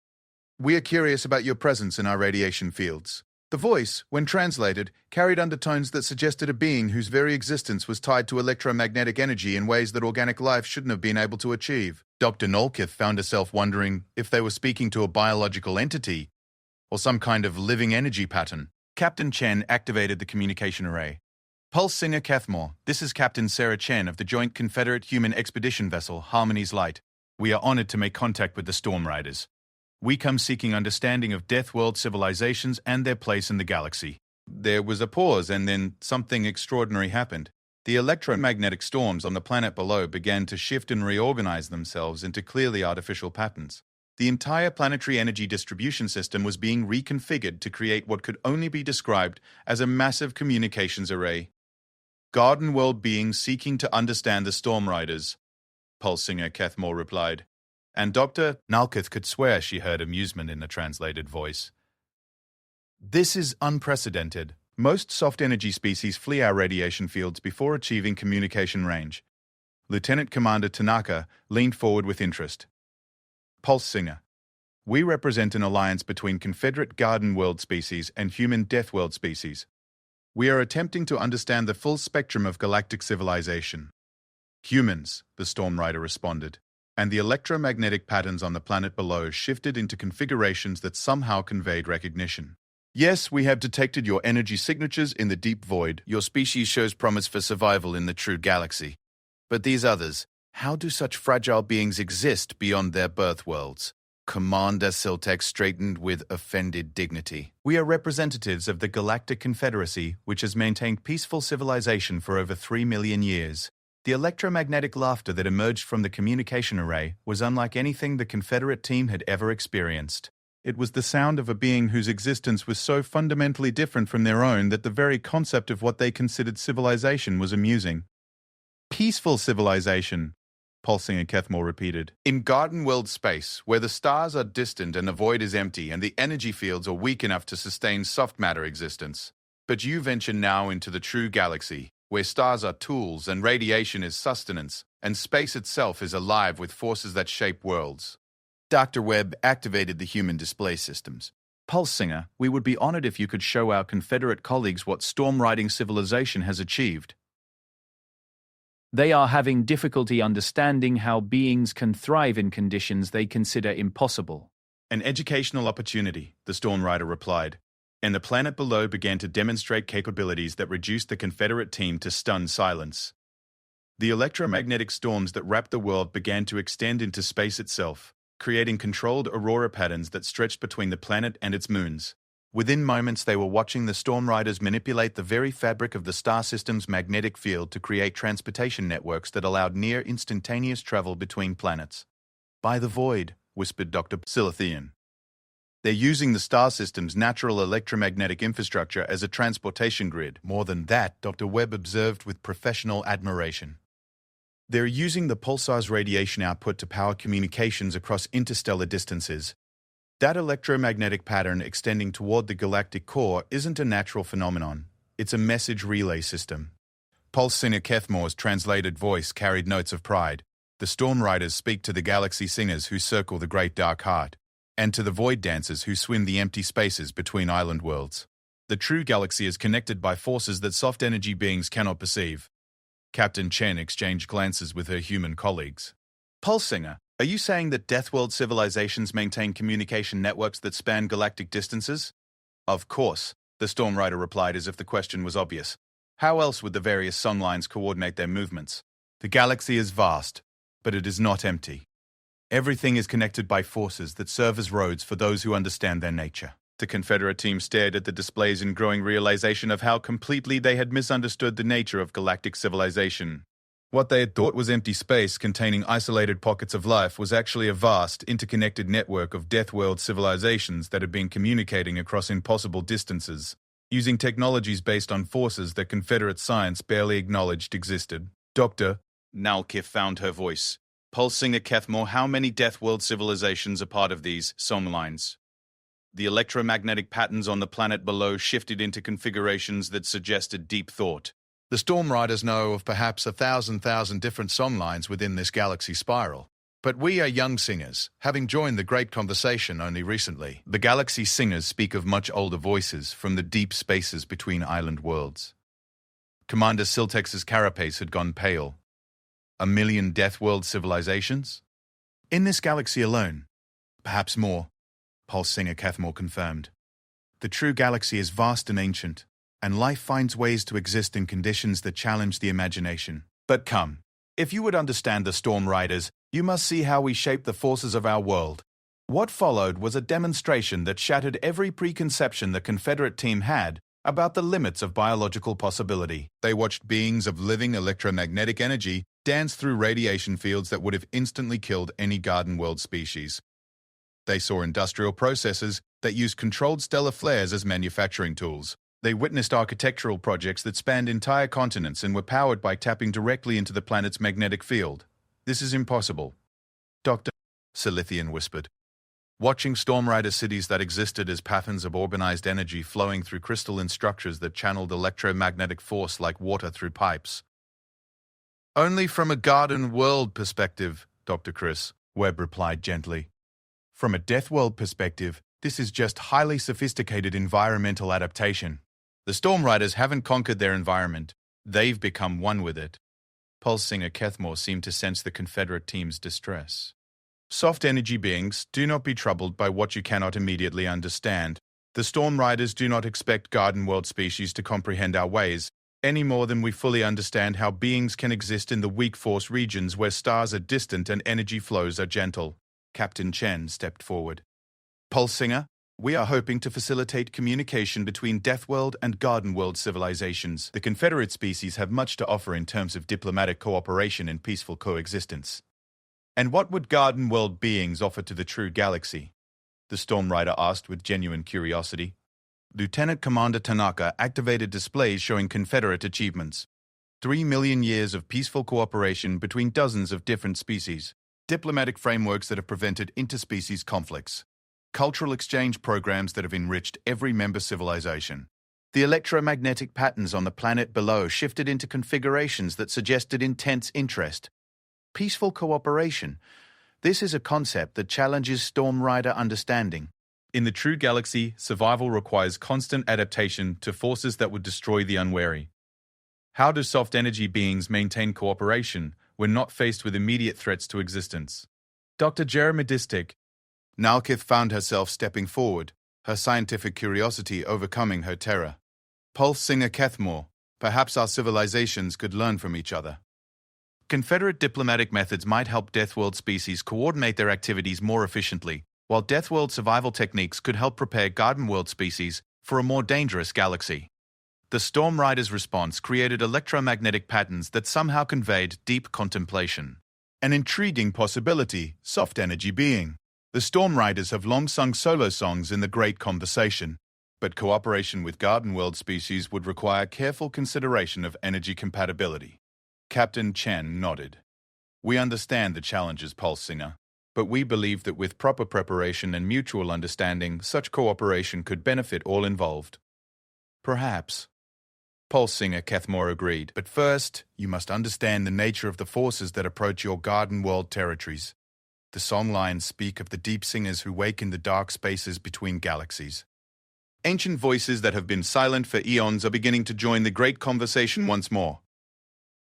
We are curious about your presence in our radiation fields. The voice, when translated, carried undertones that suggested a being whose very existence was tied to electromagnetic energy in ways that organic life shouldn't have been able to achieve. Dr. Nolkith found herself wondering if they were speaking to a biological entity or some kind of living energy pattern. Captain Chen activated the communication array. Pulse Singer Cathmore, this is Captain Sarah Chen of the Joint Confederate Human Expedition Vessel, Harmony's Light. We are honored to make contact with the Storm Riders. We come seeking understanding of Deathworld civilizations and their place in the galaxy. There was a pause, and then something extraordinary happened. The electromagnetic storms on the planet below began to shift and reorganize themselves into clearly artificial patterns. The entire planetary energy distribution system was being reconfigured to create what could only be described as a massive communications array. Garden world beings seeking to understand the Storm Riders, Pulse Singer Cathmore replied. And Dr. Nalkith could swear she heard amusement in the translated voice. This is unprecedented. Most soft energy species flee our radiation fields before achieving communication range. Lieutenant Commander Tanaka leaned forward with interest. Pulse Singer, we represent an alliance between Confederate Garden World species and human Death World species. We are attempting to understand the full spectrum of galactic civilization. Humans, the Storm Rider responded, and the electromagnetic patterns on the planet below shifted into configurations that somehow conveyed recognition. Yes, we have detected your energy signatures in the deep void. Your species shows promise for survival in the true galaxy. But these others, how do such fragile beings exist beyond their birth worlds? Commander Siltek straightened with offended dignity. We are representatives of the Galactic Confederacy, which has maintained peaceful civilization for over 3 million years. The electromagnetic laughter that emerged from the communication array was unlike anything the Confederate team had ever experienced. It was the sound of a being whose existence was so fundamentally different from their own that the very concept of what they considered civilization was amusing. Peaceful civilization, Pulsing and Cathmore repeated. In Garden World space, where the stars are distant and the void is empty and the energy fields are weak enough to sustain soft matter existence. But you venture now into the true galaxy, where stars are tools and radiation is sustenance, and space itself is alive with forces that shape worlds. Dr. Webb activated the human display systems. Pulse Singer, we would be honored if you could show our Confederate colleagues what storm riding civilization has achieved. They are having difficulty understanding how beings can thrive in conditions they consider impossible. An educational opportunity, the Storm Rider replied, and the planet below began to demonstrate capabilities that reduced the Confederate team to stunned silence. The electromagnetic storms that wrapped the world began to extend into space itself, creating controlled aurora patterns that stretched between the planet and its moons. Within moments, they were watching the Storm Riders manipulate the very fabric of the star system's magnetic field to create transportation networks that allowed near instantaneous travel between planets. By the void, whispered Dr. Silithian. They're using the star system's natural electromagnetic infrastructure as a transportation grid. More than that, Dr. Webb observed with professional admiration. They're using the pulsar's radiation output to power communications across interstellar distances. That electromagnetic pattern extending toward the galactic core isn't a natural phenomenon. It's a message relay system. Pulse Singer Cathmore's translated voice carried notes of pride. The Storm Riders speak to the galaxy singers who circle the Great Dark Heart, and to the void dancers who swim the empty spaces between island worlds. The true galaxy is connected by forces that soft energy beings cannot perceive. Captain Chen exchanged glances with her human colleagues. Pulse Singer, are you saying that Deathworld civilizations maintain communication networks that span galactic distances? Of course, the Storm Rider replied as if the question was obvious. How else would the various songlines coordinate their movements? The galaxy is vast, but it is not empty. Everything is connected by forces that serve as roads for those who understand their nature. The Confederate team stared at the displays in growing realization of how completely they had misunderstood the nature of galactic civilization. What they had thought was empty space containing isolated pockets of life was actually a vast, interconnected network of Deathworld civilizations that had been communicating across impossible distances, using technologies based on forces that Confederate science barely acknowledged existed. Dr. Nalkith found her voice. Pulse Singer Cathmore, how many Deathworld civilizations are part of these songlines? The electromagnetic patterns on the planet below shifted into configurations that suggested deep thought. The Storm Riders know of perhaps 1,000 different songlines within this galaxy spiral. But we are young singers, having joined the great conversation only recently. The galaxy singers speak of much older voices from the deep spaces between island worlds. Commander Siltex's carapace had gone pale. 1,000,000 Deathworld civilizations? In this galaxy alone. Perhaps more, Pulse Singer Cathmore confirmed. The true galaxy is vast and ancient, and life finds ways to exist in conditions that challenge the imagination. But come, if you would understand the Storm Riders, you must see how we shape the forces of our world. What followed was a demonstration that shattered every preconception the Confederate team had about the limits of biological possibility. They watched beings of living electromagnetic energy dance through radiation fields that would have instantly killed any garden world species. They saw industrial processes that used controlled stellar flares as manufacturing tools. They witnessed architectural projects that spanned entire continents and were powered by tapping directly into the planet's magnetic field. This is impossible, Dr. Silithian whispered. Watching Storm Rider cities that existed as patterns of urbanized energy flowing through crystalline structures that channeled electromagnetic force like water through pipes. Only from a garden world perspective, Dr. Chris, Webb replied gently. From a Deathworld perspective, this is just highly sophisticated environmental adaptation. The Storm Riders haven't conquered their environment. They've become one with it. Pulse Singer Cathmore seemed to sense the Confederate team's distress. Soft energy beings, do not be troubled by what you cannot immediately understand. The Storm Riders do not expect garden world species to comprehend our ways, any more than we fully understand how beings can exist in the weak force regions where stars are distant and energy flows are gentle. Captain Chen stepped forward. Pulse Singer, we are hoping to facilitate communication between Deathworld and Garden World civilizations. The Confederate species have much to offer in terms of diplomatic cooperation and peaceful coexistence. And what would Garden World beings offer to the true galaxy? The Storm Rider asked with genuine curiosity. Lieutenant Commander Tanaka activated displays showing Confederate achievements. 3 million years of peaceful cooperation between dozens of different species. Diplomatic frameworks that have prevented interspecies conflicts. Cultural exchange programs that have enriched every member civilization. The electromagnetic patterns on the planet below shifted into configurations that suggested intense interest. Peaceful cooperation. This is a concept that challenges Storm Rider understanding. In the true galaxy, survival requires constant adaptation to forces that would destroy the unwary. How do soft energy beings maintain cooperation when not faced with immediate threats to existence? Dr. Jeremy Distic. Nalkith found herself stepping forward, her scientific curiosity overcoming her terror. Pulse Singer Cathmore, perhaps our civilizations could learn from each other. Confederate diplomatic methods might help Deathworld species coordinate their activities more efficiently, while Deathworld survival techniques could help prepare Garden World species for a more dangerous galaxy. The Storm Rider's response created electromagnetic patterns that somehow conveyed deep contemplation. An intriguing possibility, soft energy being. The Storm Riders have long sung solo songs in the Great Conversation, but cooperation with Garden World species would require careful consideration of energy compatibility. Captain Chen nodded. We understand the challenges, Pulse Singer, but we believe that with proper preparation and mutual understanding, such cooperation could benefit all involved. Perhaps. Pulse Singer Cathmore agreed, but first, you must understand the nature of the forces that approach your Garden World territories. The songlines speak of the deep singers who wake in the dark spaces between galaxies. Ancient voices that have been silent for eons are beginning to join the great conversation once more.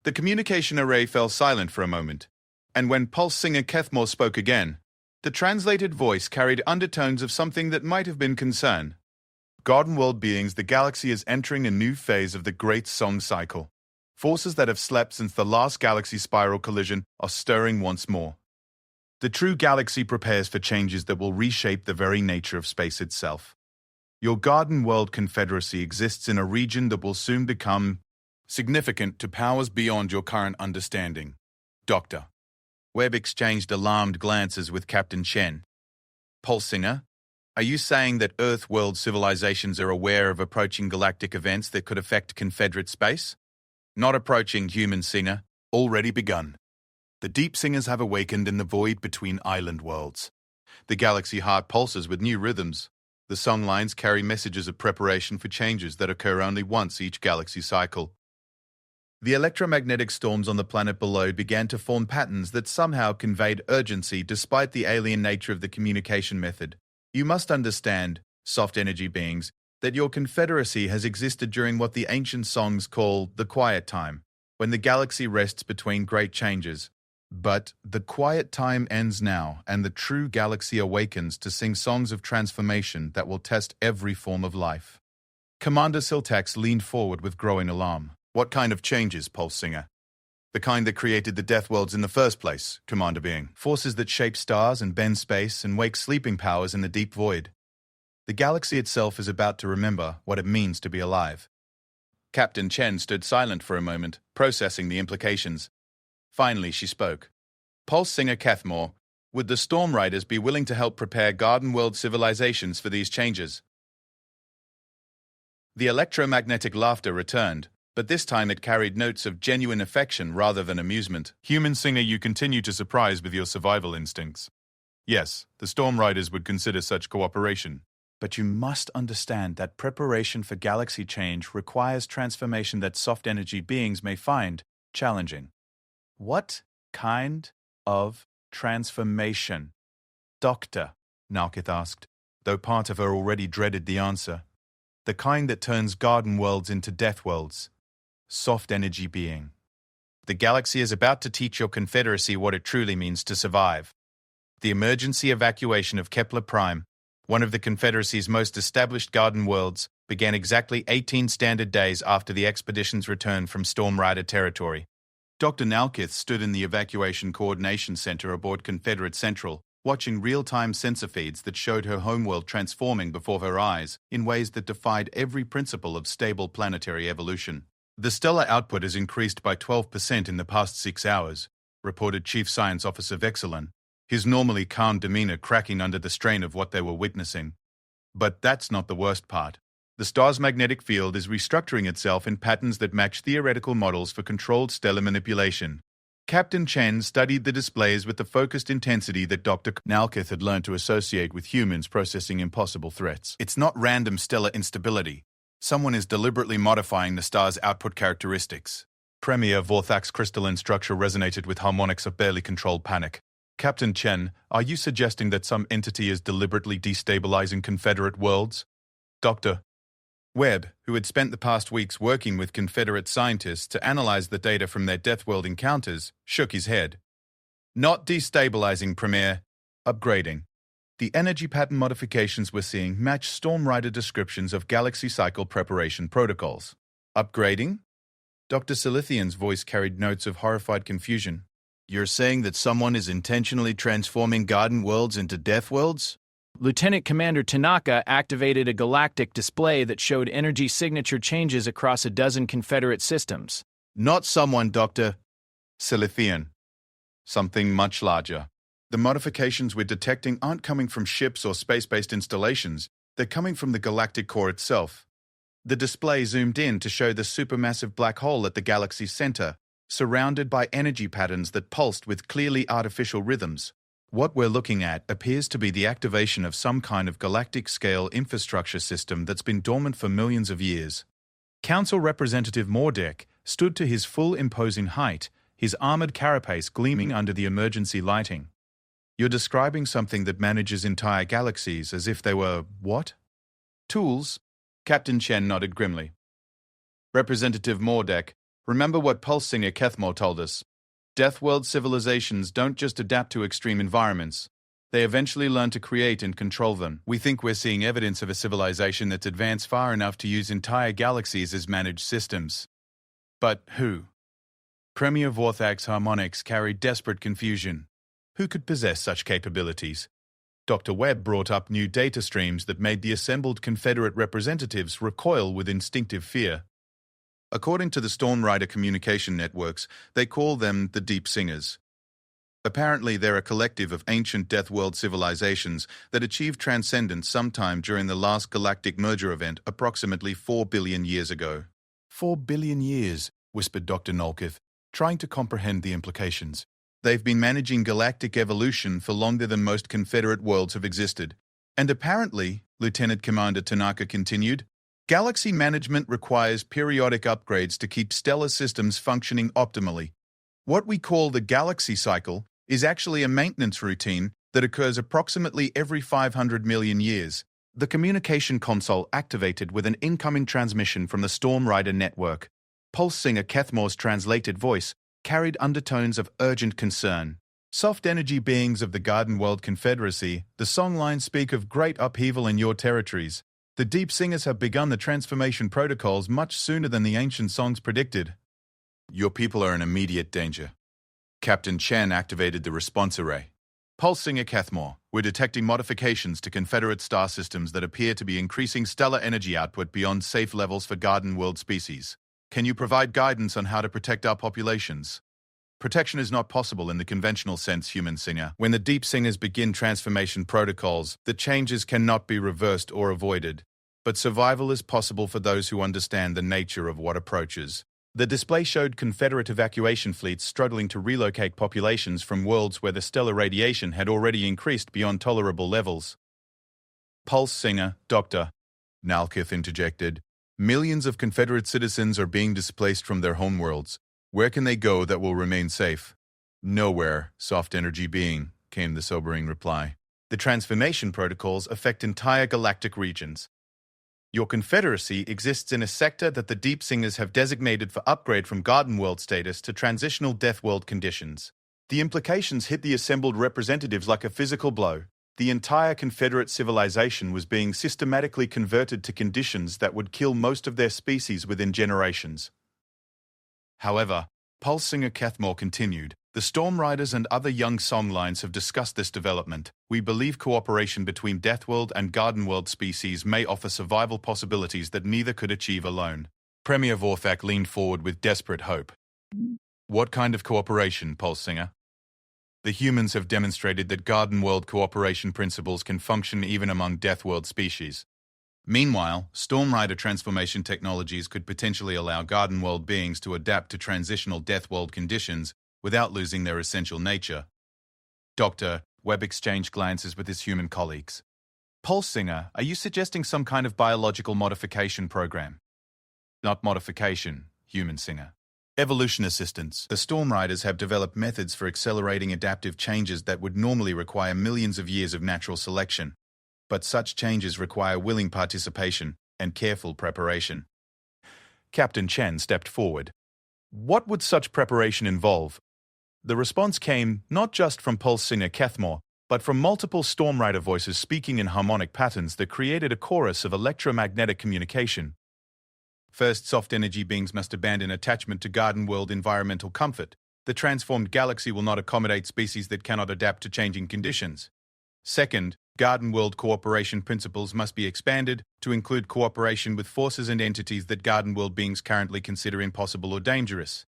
The communication array fell silent for a moment, and when Pulse Singer Cathmore spoke again, the translated voice carried undertones of something that might have been concern. Garden World beings, the galaxy is entering a new phase of the great song cycle. Forces that have slept since the last galaxy spiral collision are stirring once more. The true galaxy prepares for changes that will reshape the very nature of space itself. Your Garden World Confederacy exists in a region that will soon become significant to powers beyond your current understanding. Doctor. Webb exchanged alarmed glances with Captain Chen. Pulse Singer, are you saying that Earth-world civilizations are aware of approaching galactic events that could affect Confederate space? Not approaching, human Singer, already begun. The deep singers have awakened in the void between island worlds. The galaxy heart pulses with new rhythms. The songlines carry messages of preparation for changes that occur only once each galaxy cycle. The electromagnetic storms on the planet below began to form patterns that somehow conveyed urgency despite the alien nature of the communication method. You must understand, soft energy beings, that your confederacy has existed during what the ancient songs call the quiet time, when the galaxy rests between great changes. But the quiet time ends now, and the true galaxy awakens to sing songs of transformation that will test every form of life. Commander Siltax leaned forward with growing alarm. What kind of changes, Pulse Singer? The kind that created the Deathworlds in the first place, Commander Being. Forces that shape stars and bend space and wake sleeping powers in the deep void. The galaxy itself is about to remember what it means to be alive. Captain Chen stood silent for a moment, processing the implications. Finally, she spoke. Pulse Singer Cathmore, would the Storm Riders be willing to help prepare Garden World civilizations for these changes? The electromagnetic laughter returned, but this time it carried notes of genuine affection rather than amusement. Human Singer, you continue to surprise with your survival instincts. Yes, the Storm Riders would consider such cooperation. But you must understand that preparation for galaxy change requires transformation that soft energy beings may find challenging. What kind of transformation? Doctor, Nalkith asked, though part of her already dreaded the answer. The kind that turns garden worlds into death worlds. Soft energy being. The galaxy is about to teach your confederacy what it truly means to survive. The emergency evacuation of Kepler Prime, one of the Confederacy's most established garden worlds, began exactly 18 standard days after the expedition's return from Storm Rider territory. Dr. Nalkith stood in the Evacuation Coordination Center aboard Confederate Central, watching real-time sensor feeds that showed her homeworld transforming before her eyes in ways that defied every principle of stable planetary evolution. The stellar output has increased by 12% in the past 6 hours, reported Chief Science Officer Vexelin, his normally calm demeanor cracking under the strain of what they were witnessing. But that's not the worst part. The star's magnetic field is restructuring itself in patterns that match theoretical models for controlled stellar manipulation. Captain Chen studied the displays with the focused intensity that Dr. Nalkith had learned to associate with humans processing impossible threats. It's not random stellar instability. Someone is deliberately modifying the star's output characteristics. Premier Vorthak's crystalline structure resonated with harmonics of barely controlled panic. Captain Chen, are you suggesting that some entity is deliberately destabilizing Confederate worlds? Dr. Webb, who had spent the past weeks working with Confederate scientists to analyze the data from their Deathworld encounters, shook his head. Not destabilizing, Premier. Upgrading. The energy pattern modifications we're seeing match Storm Rider descriptions of galaxy cycle preparation protocols. Upgrading? Dr. Silithian's voice carried notes of horrified confusion. You're saying that someone is intentionally transforming garden worlds into death worlds? Lieutenant Commander Tanaka activated a galactic display that showed energy signature changes across a dozen Confederate systems. Not someone, Dr. Silithian. Something much larger. The modifications we're detecting aren't coming from ships or space-based installations. They're coming from the galactic core itself. The display zoomed in to show the supermassive black hole at the galaxy's center, surrounded by energy patterns that pulsed with clearly artificial rhythms. What we're looking at appears to be the activation of some kind of galactic-scale infrastructure system that's been dormant for millions of years. Council Representative Mordek stood to his full imposing height, his armored carapace gleaming under the emergency lighting. You're describing something that manages entire galaxies as if they were, what? Tools? Captain Chen nodded grimly. Representative Mordek, remember what Pulse Singer Kethmore told us. Deathworld civilizations don't just adapt to extreme environments. They eventually learn to create and control them. We think we're seeing evidence of a civilization that's advanced far enough to use entire galaxies as managed systems. But who? Premier Vorthak's harmonics carried desperate confusion. Who could possess such capabilities? Dr. Webb brought up new data streams that made the assembled Confederate representatives recoil with instinctive fear. According to the Storm Rider communication networks, they call them the Deep Singers. Apparently, they're a collective of ancient Deathworld civilizations that achieved transcendence sometime during the last galactic merger event approximately 4 billion years ago. 4 billion years, whispered Dr. Nalkith, trying to comprehend the implications. They've been managing galactic evolution for longer than most Confederate worlds have existed. And apparently, Lieutenant Commander Tanaka continued, Galaxy management requires periodic upgrades to keep stellar systems functioning optimally. What we call the galaxy cycle is actually a maintenance routine that occurs approximately every 500 million years. The communication console activated with an incoming transmission from the Storm Rider network. Pulse singer Kethmore's translated voice carried undertones of urgent concern. Soft energy beings of the Garden World Confederacy, the songlines speak of great upheaval in your territories. The Deep Singers have begun the transformation protocols much sooner than the ancient songs predicted. Your people are in immediate danger. Captain Chen activated the response array. Pulse singer Kethmore, we're detecting modifications to Confederate star systems that appear to be increasing stellar energy output beyond safe levels for Garden World species. Can you provide guidance on how to protect our populations? Protection is not possible in the conventional sense, human singer. When the Deep Singers begin transformation protocols, the changes cannot be reversed or avoided. But survival is possible for those who understand the nature of what approaches. The display showed Confederate evacuation fleets struggling to relocate populations from worlds where the stellar radiation had already increased beyond tolerable levels. Pulse singer, Dr. Nalkith interjected, millions of Confederate citizens are being displaced from their homeworlds. Where can they go that will remain safe? Nowhere, soft energy being, came the sobering reply. The transformation protocols affect entire galactic regions. Your confederacy exists in a sector that the Deep Singers have designated for upgrade from Garden World status to transitional Death World conditions. The implications hit the assembled representatives like a physical blow. The entire Confederate civilization was being systematically converted to conditions that would kill most of their species within generations. However, Pulse singer Kethmore continued, the Storm Riders and other young songlines have discussed this development. We believe cooperation between Deathworld and Garden World species may offer survival possibilities that neither could achieve alone. Premier Vorthak leaned forward with desperate hope. What kind of cooperation, Pulse singer? The humans have demonstrated that Garden World cooperation principles can function even among Deathworld species. Meanwhile, Storm Rider transformation technologies could potentially allow Garden World beings to adapt to transitional Deathworld conditions without losing their essential nature. Dr. Webb exchanged glances with his human colleagues. Pulse singer, are you suggesting some kind of biological modification program? Not modification, human singer. Evolution assistance. The Storm Riders have developed methods for accelerating adaptive changes that would normally require millions of years of natural selection. But such changes require willing participation and careful preparation. Captain Chen stepped forward. What would such preparation involve? The response came not just from Pulse singer Kethmore, but from multiple Storm Rider voices speaking in harmonic patterns that created a chorus of electromagnetic communication. First, soft energy beings must abandon attachment to Garden World environmental comfort. The transformed galaxy will not accommodate species that cannot adapt to changing conditions. Second, Garden World cooperation principles must be expanded to include cooperation with forces and entities that Garden World beings currently consider impossible or dangerous.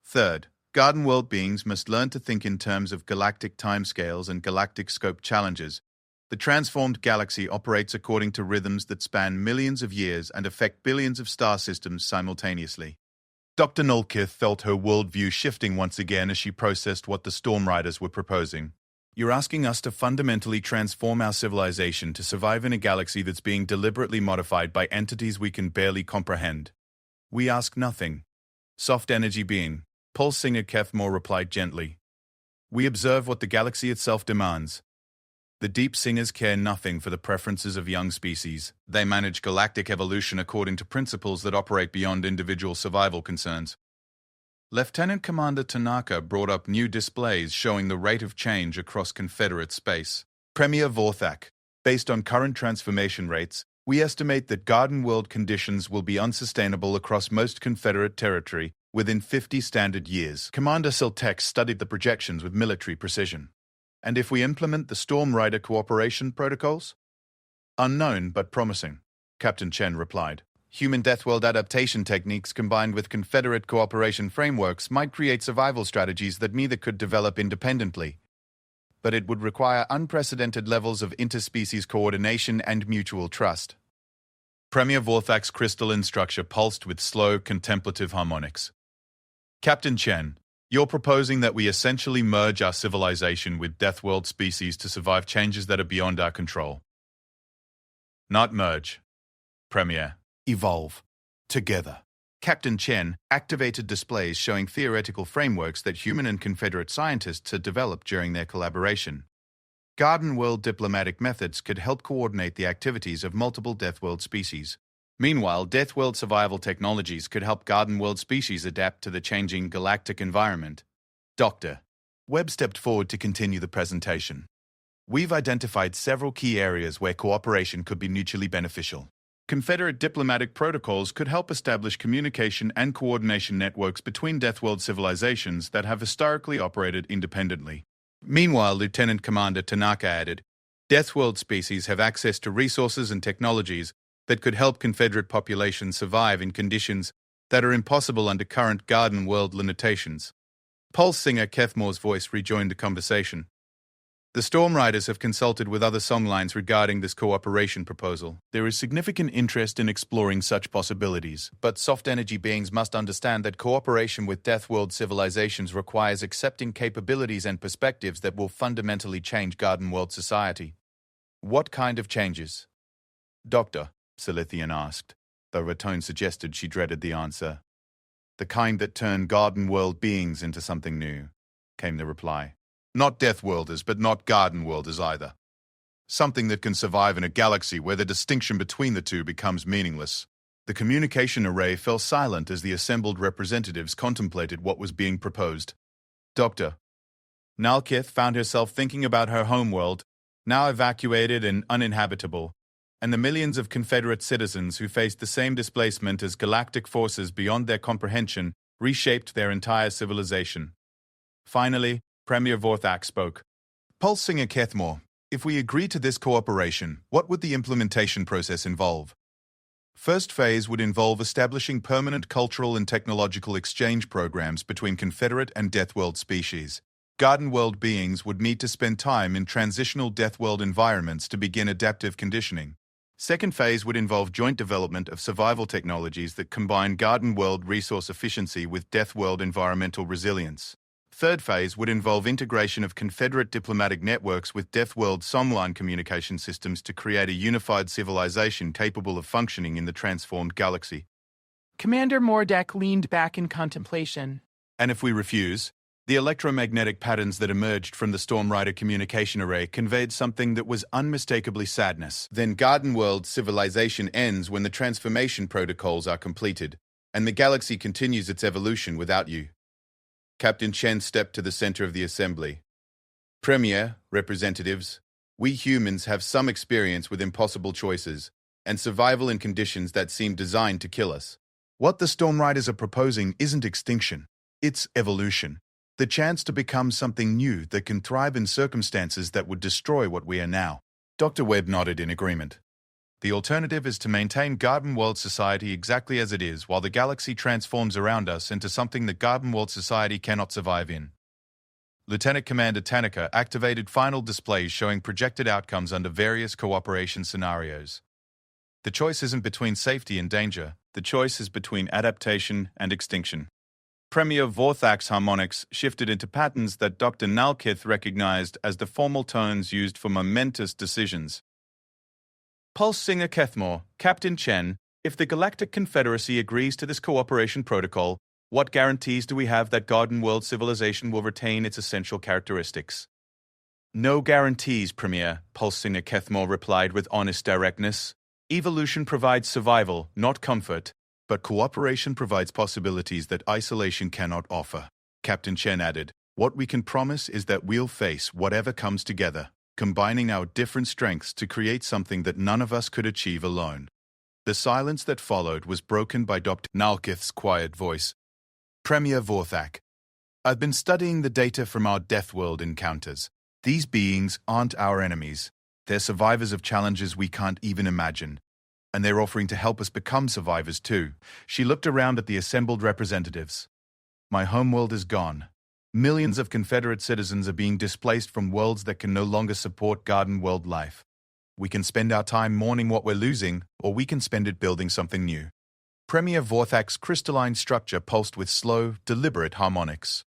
Third, Garden World beings must learn to think in terms of galactic timescales and galactic scope challenges. The transformed galaxy operates according to rhythms that span millions of years and affect billions of star systems simultaneously. Dr. Nolkith felt her worldview shifting once again as she processed what the Storm Riders were proposing. You're asking us to fundamentally transform our civilization to survive in a galaxy that's being deliberately modified by entities we can barely comprehend. We ask nothing. Soft energy being, Pulse singer Kethmore replied gently. We observe what the galaxy itself demands. The Deep Singers care nothing for the preferences of young species. They manage galactic evolution according to principles that operate beyond individual survival concerns. Lieutenant Commander Tanaka brought up new displays showing the rate of change across Confederate space. Premier Vorthak, based on current transformation rates, we estimate that Garden World conditions will be unsustainable across most Confederate territory within 50 standard years. Commander Siltex studied the projections with military precision. And if we implement the Storm Rider cooperation protocols? Unknown but promising, Captain Chen replied. Human Deathworld adaptation techniques combined with Confederate cooperation frameworks might create survival strategies that neither could develop independently. But it would require unprecedented levels of interspecies coordination and mutual trust. Premier Vorthak's crystalline structure pulsed with slow, contemplative harmonics. Captain Chen, you're proposing that we essentially merge our civilization with Deathworld species to survive changes that are beyond our control. Not merge, Premier. evolve together. Captain Chen activated displays showing theoretical frameworks that human and Confederate scientists had developed during their collaboration. Garden World diplomatic methods could help coordinate the activities of multiple Deathworld species. Meanwhile, Deathworld survival technologies could help Garden World species adapt to the changing galactic environment. Dr. Webb stepped forward to continue the presentation. We've identified several key areas where cooperation could be mutually beneficial. Confederate diplomatic protocols could help establish communication and coordination networks between Deathworld civilizations that have historically operated independently. Meanwhile, Lieutenant Commander Tanaka added, Deathworld species have access to resources and technologies that could help Confederate populations survive in conditions that are impossible under current Garden World limitations. Pulse singer Kethmore's voice rejoined the conversation. The Storm Riders have consulted with other songlines regarding this cooperation proposal. There is significant interest in exploring such possibilities, but soft energy beings must understand that cooperation with Deathworld civilizations requires accepting capabilities and perspectives that will fundamentally change Garden World society. What kind of changes? Doctor, Silithian asked, though her tone suggested she dreaded the answer. The kind that turn Garden World beings into something new, came the reply. Not Deathworlders, but not Garden Worlders either. Something that can survive in a galaxy where the distinction between the two becomes meaningless. The communication array fell silent as the assembled representatives contemplated what was being proposed. Doctor. Nalkith found herself thinking about her homeworld, now evacuated and uninhabitable, and the millions of Confederate citizens who faced the same displacement as galactic forces beyond their comprehension reshaped their entire civilization. Finally, Premier Vorthak spoke. Pulse Singer Kethmore, if we agree to this cooperation, what would the implementation process involve? First phase would involve establishing permanent cultural and technological exchange programs between Confederate and Deathworld species. Garden World beings would need to spend time in transitional Deathworld environments to begin adaptive conditioning. Second phase would involve joint development of survival technologies that combine Garden World resource efficiency with Deathworld environmental resilience. Third phase would involve integration of Confederate diplomatic networks with Deathworld songline communication systems to create a unified civilization capable of functioning in the transformed galaxy. Commander Mordek leaned back in contemplation. And if we refuse? The electromagnetic patterns that emerged from the Storm Rider communication array conveyed something that was unmistakably sadness. Then Garden World civilization ends when the transformation protocols are completed, and the galaxy continues its evolution without you. Captain Chen stepped to the center of the assembly. Premier, representatives, we humans have some experience with impossible choices and survival in conditions that seem designed to kill us. What the Storm Riders are proposing isn't extinction, it's evolution. The chance to become something new that can thrive in circumstances that would destroy what we are now. Dr. Webb nodded in agreement. The alternative is to maintain Garden World society exactly as it is while the galaxy transforms around us into something that Garden World society cannot survive in. Lieutenant Commander Tanaka activated final displays showing projected outcomes under various cooperation scenarios. The choice isn't between safety and danger, the choice is between adaptation and extinction. Premier Vorthak's harmonics shifted into patterns that Dr. Nalkith recognized as the formal tones used for momentous decisions. Pulse Singer Kethmore, Captain Chen, if the Galactic Confederacy agrees to this cooperation protocol, what guarantees do we have that Garden World civilization will retain its essential characteristics? No guarantees, Premier, Pulse Singer Kethmore replied with honest directness. Evolution provides survival, not comfort, but cooperation provides possibilities that isolation cannot offer. Captain Chen added, what we can promise is that we'll face whatever comes together, combining our different strengths to create something that none of us could achieve alone. The silence that followed was broken by Dr. Nalkith's quiet voice. Premier Vorthak, I've been studying the data from our Deathworld encounters. These beings aren't our enemies. They're survivors of challenges we can't even imagine. And they're offering to help us become survivors too. She looked around at the assembled representatives. My homeworld is gone. Millions of Confederate citizens are being displaced from worlds that can no longer support Garden World life. We can spend our time mourning what we're losing, or we can spend it building something new. Premier Vorthak's crystalline structure pulsed with slow, deliberate harmonics.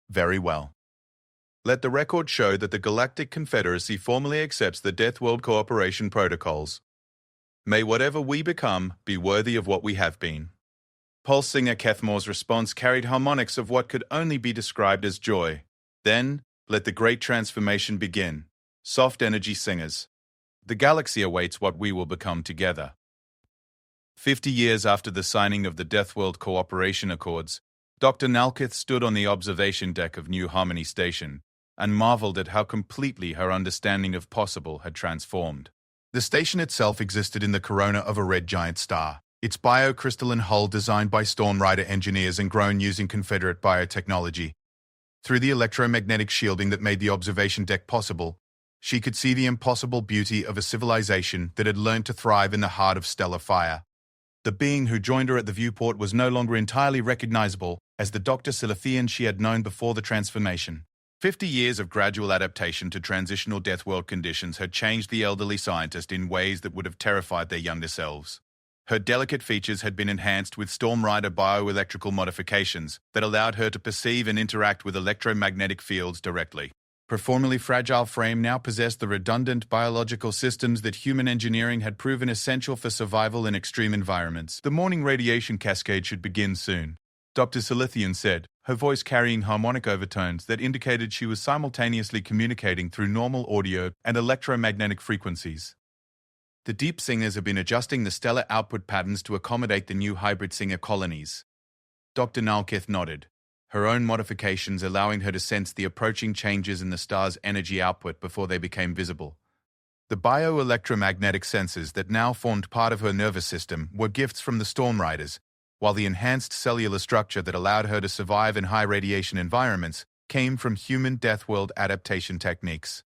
Very well. Let the record show that the Galactic Confederacy formally accepts the Deathworld Cooperation Protocols. May whatever we become be worthy of what we have been. Pulse singer Kethmore's response carried harmonics of what could only be described as joy. Then, let the great transformation begin. Soft energy singers. The galaxy awaits what we will become together. 50 years after the signing of the Deathworld Cooperation Accords, Dr. Nalkith stood on the observation deck of New Harmony Station and marveled at how completely her understanding of possible had transformed. The station itself existed in the corona of a red giant star, its biocrystalline hull designed by Storm Rider engineers and grown using Confederate biotechnology. Through the electromagnetic shielding that made the observation deck possible, she could see the impossible beauty of a civilization that had learned to thrive in the heart of stellar fire. The being who joined her at the viewport was no longer entirely recognizable as the Dr. Silithian she had known before the transformation. 50 years of gradual adaptation to transitional Deathworld conditions had changed the elderly scientist in ways that would have terrified their younger selves. Her delicate features had been enhanced with Storm Rider bioelectrical modifications that allowed her to perceive and interact with electromagnetic fields directly. Her formerly fragile frame now possessed the redundant biological systems that human engineering had proven essential for survival in extreme environments. The morning radiation cascade should begin soon, Dr. Silithian said, her voice carrying harmonic overtones that indicated she was simultaneously communicating through normal audio and electromagnetic frequencies. The deep singers have been adjusting the stellar output patterns to accommodate the new hybrid singer colonies. Dr. Nalkith nodded, her own modifications allowing her to sense the approaching changes in the star's energy output before they became visible. The bioelectromagnetic sensors that now formed part of her nervous system were gifts from the Storm Riders, while the enhanced cellular structure that allowed her to survive in high radiation environments came from human Deathworld adaptation techniques.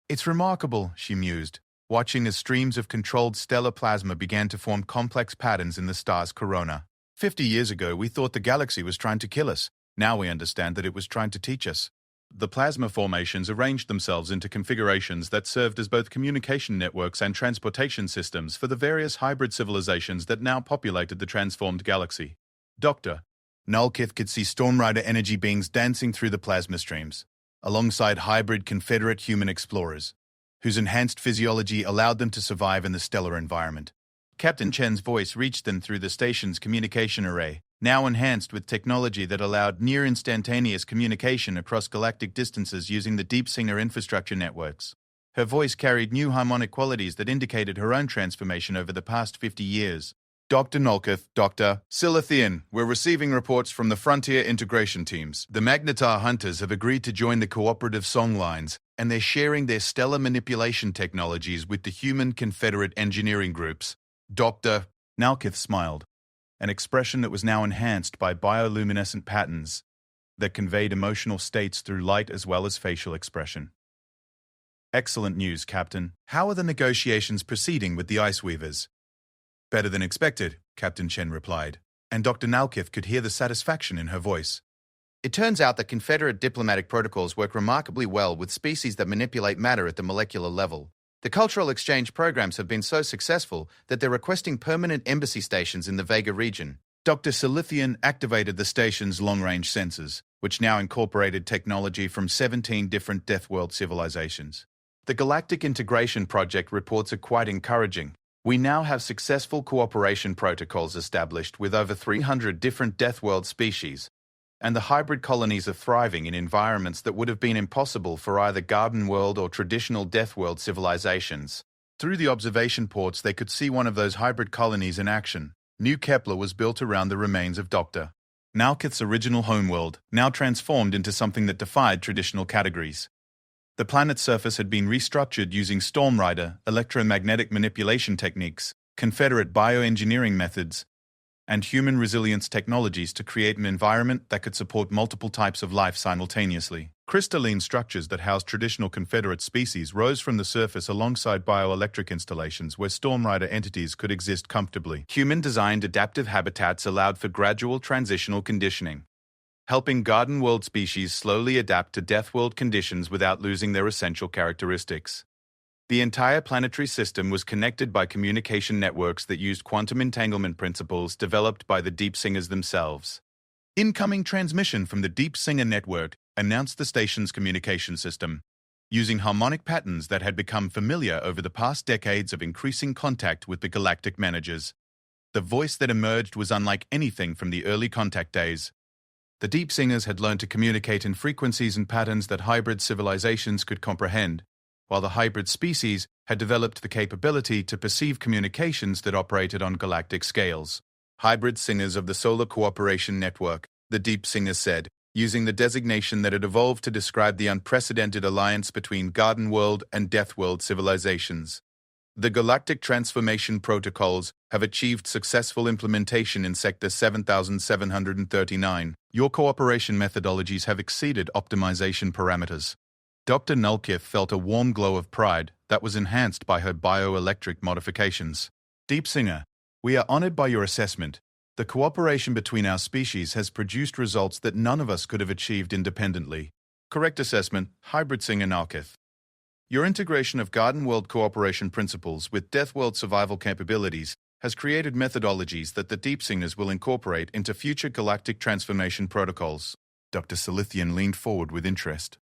It's remarkable, she mused, watching as streams of controlled stellar plasma began to form complex patterns in the star's corona. 50 years ago, we thought the galaxy was trying to kill us. Now we understand that it was trying to teach us. The plasma formations arranged themselves into configurations that served as both communication networks and transportation systems for the various hybrid civilizations that now populated the transformed galaxy. Dr. Nalkith could see Storm Rider energy beings dancing through the plasma streams, alongside hybrid Confederate human explorers, whose enhanced physiology allowed them to survive in the stellar environment. Captain Chen's voice reached them through the station's communication array, now enhanced with technology that allowed near-instantaneous communication across galactic distances using the Deep Singer infrastructure networks. Her voice carried new harmonic qualities that indicated her own transformation over the past 50 years. Dr. Nalkith, Dr. Silithian, we're receiving reports from the Frontier Integration Teams. The Magnetar Hunters have agreed to join the cooperative song lines, and they're sharing their stellar manipulation technologies with the human Confederate engineering groups. Dr. Nalkith smiled, an expression that was now enhanced by bioluminescent patterns that conveyed emotional states through light as well as facial expression. Excellent news, Captain. How are the negotiations proceeding with the Ice Weavers? Better than expected, Captain Chen replied, and Dr. Nalkith could hear the satisfaction in her voice. It turns out that Confederate diplomatic protocols work remarkably well with species that manipulate matter at the molecular level. The cultural exchange programs have been so successful that they're requesting permanent embassy stations in the Vega region. Dr. Silithian activated the station's long-range sensors, which now incorporated technology from 17 different Deathworld civilizations. The Galactic Integration Project reports are quite encouraging. We now have successful cooperation protocols established with over 300 different Deathworld species, and the hybrid colonies are thriving in environments that would have been impossible for either Garden World or traditional Deathworld civilizations. Through the observation ports, they could see one of those hybrid colonies in action. New Kepler was built around the remains of Dr. Nalkith's original homeworld, now transformed into something that defied traditional categories. The planet's surface had been restructured using Storm Rider, electromagnetic manipulation techniques, Confederate bioengineering methods, and human resilience technologies to create an environment that could support multiple types of life simultaneously. Crystalline structures that housed traditional Confederate species rose from the surface alongside bioelectric installations where Storm Rider entities could exist comfortably. Human-designed adaptive habitats allowed for gradual transitional conditioning, helping Garden World species slowly adapt to Deathworld conditions without losing their essential characteristics. The entire planetary system was connected by communication networks that used quantum entanglement principles developed by the Deep Singers themselves. Incoming transmission from the Deep Singer network, announced the station's communication system. using harmonic patterns that had become familiar over the past decades of increasing contact with the galactic managers. The voice that emerged was unlike anything from the early contact days. The deep singers had learned to communicate in frequencies and patterns that hybrid civilizations could comprehend, while the hybrid species had developed the capability to perceive communications that operated on galactic scales. Hybrid singers of the Solar Cooperation Network, the deep singers said, using the designation that had evolved to describe the unprecedented alliance between Garden World and Deathworld civilizations. The Galactic Transformation Protocols have achieved successful implementation in Sector 7739. Your cooperation methodologies have exceeded optimization parameters. Dr. Nulkith felt a warm glow of pride that was enhanced by her bioelectric modifications. Deep Singer, we are honored by your assessment. The cooperation between our species has produced results that none of us could have achieved independently. Correct assessment, Hybrid Singer Nulkith. Your integration of Garden World cooperation principles with Deathworld survival capabilities has created methodologies that the Deep Singers will incorporate into future galactic transformation protocols. Dr. Silithian leaned forward with interest.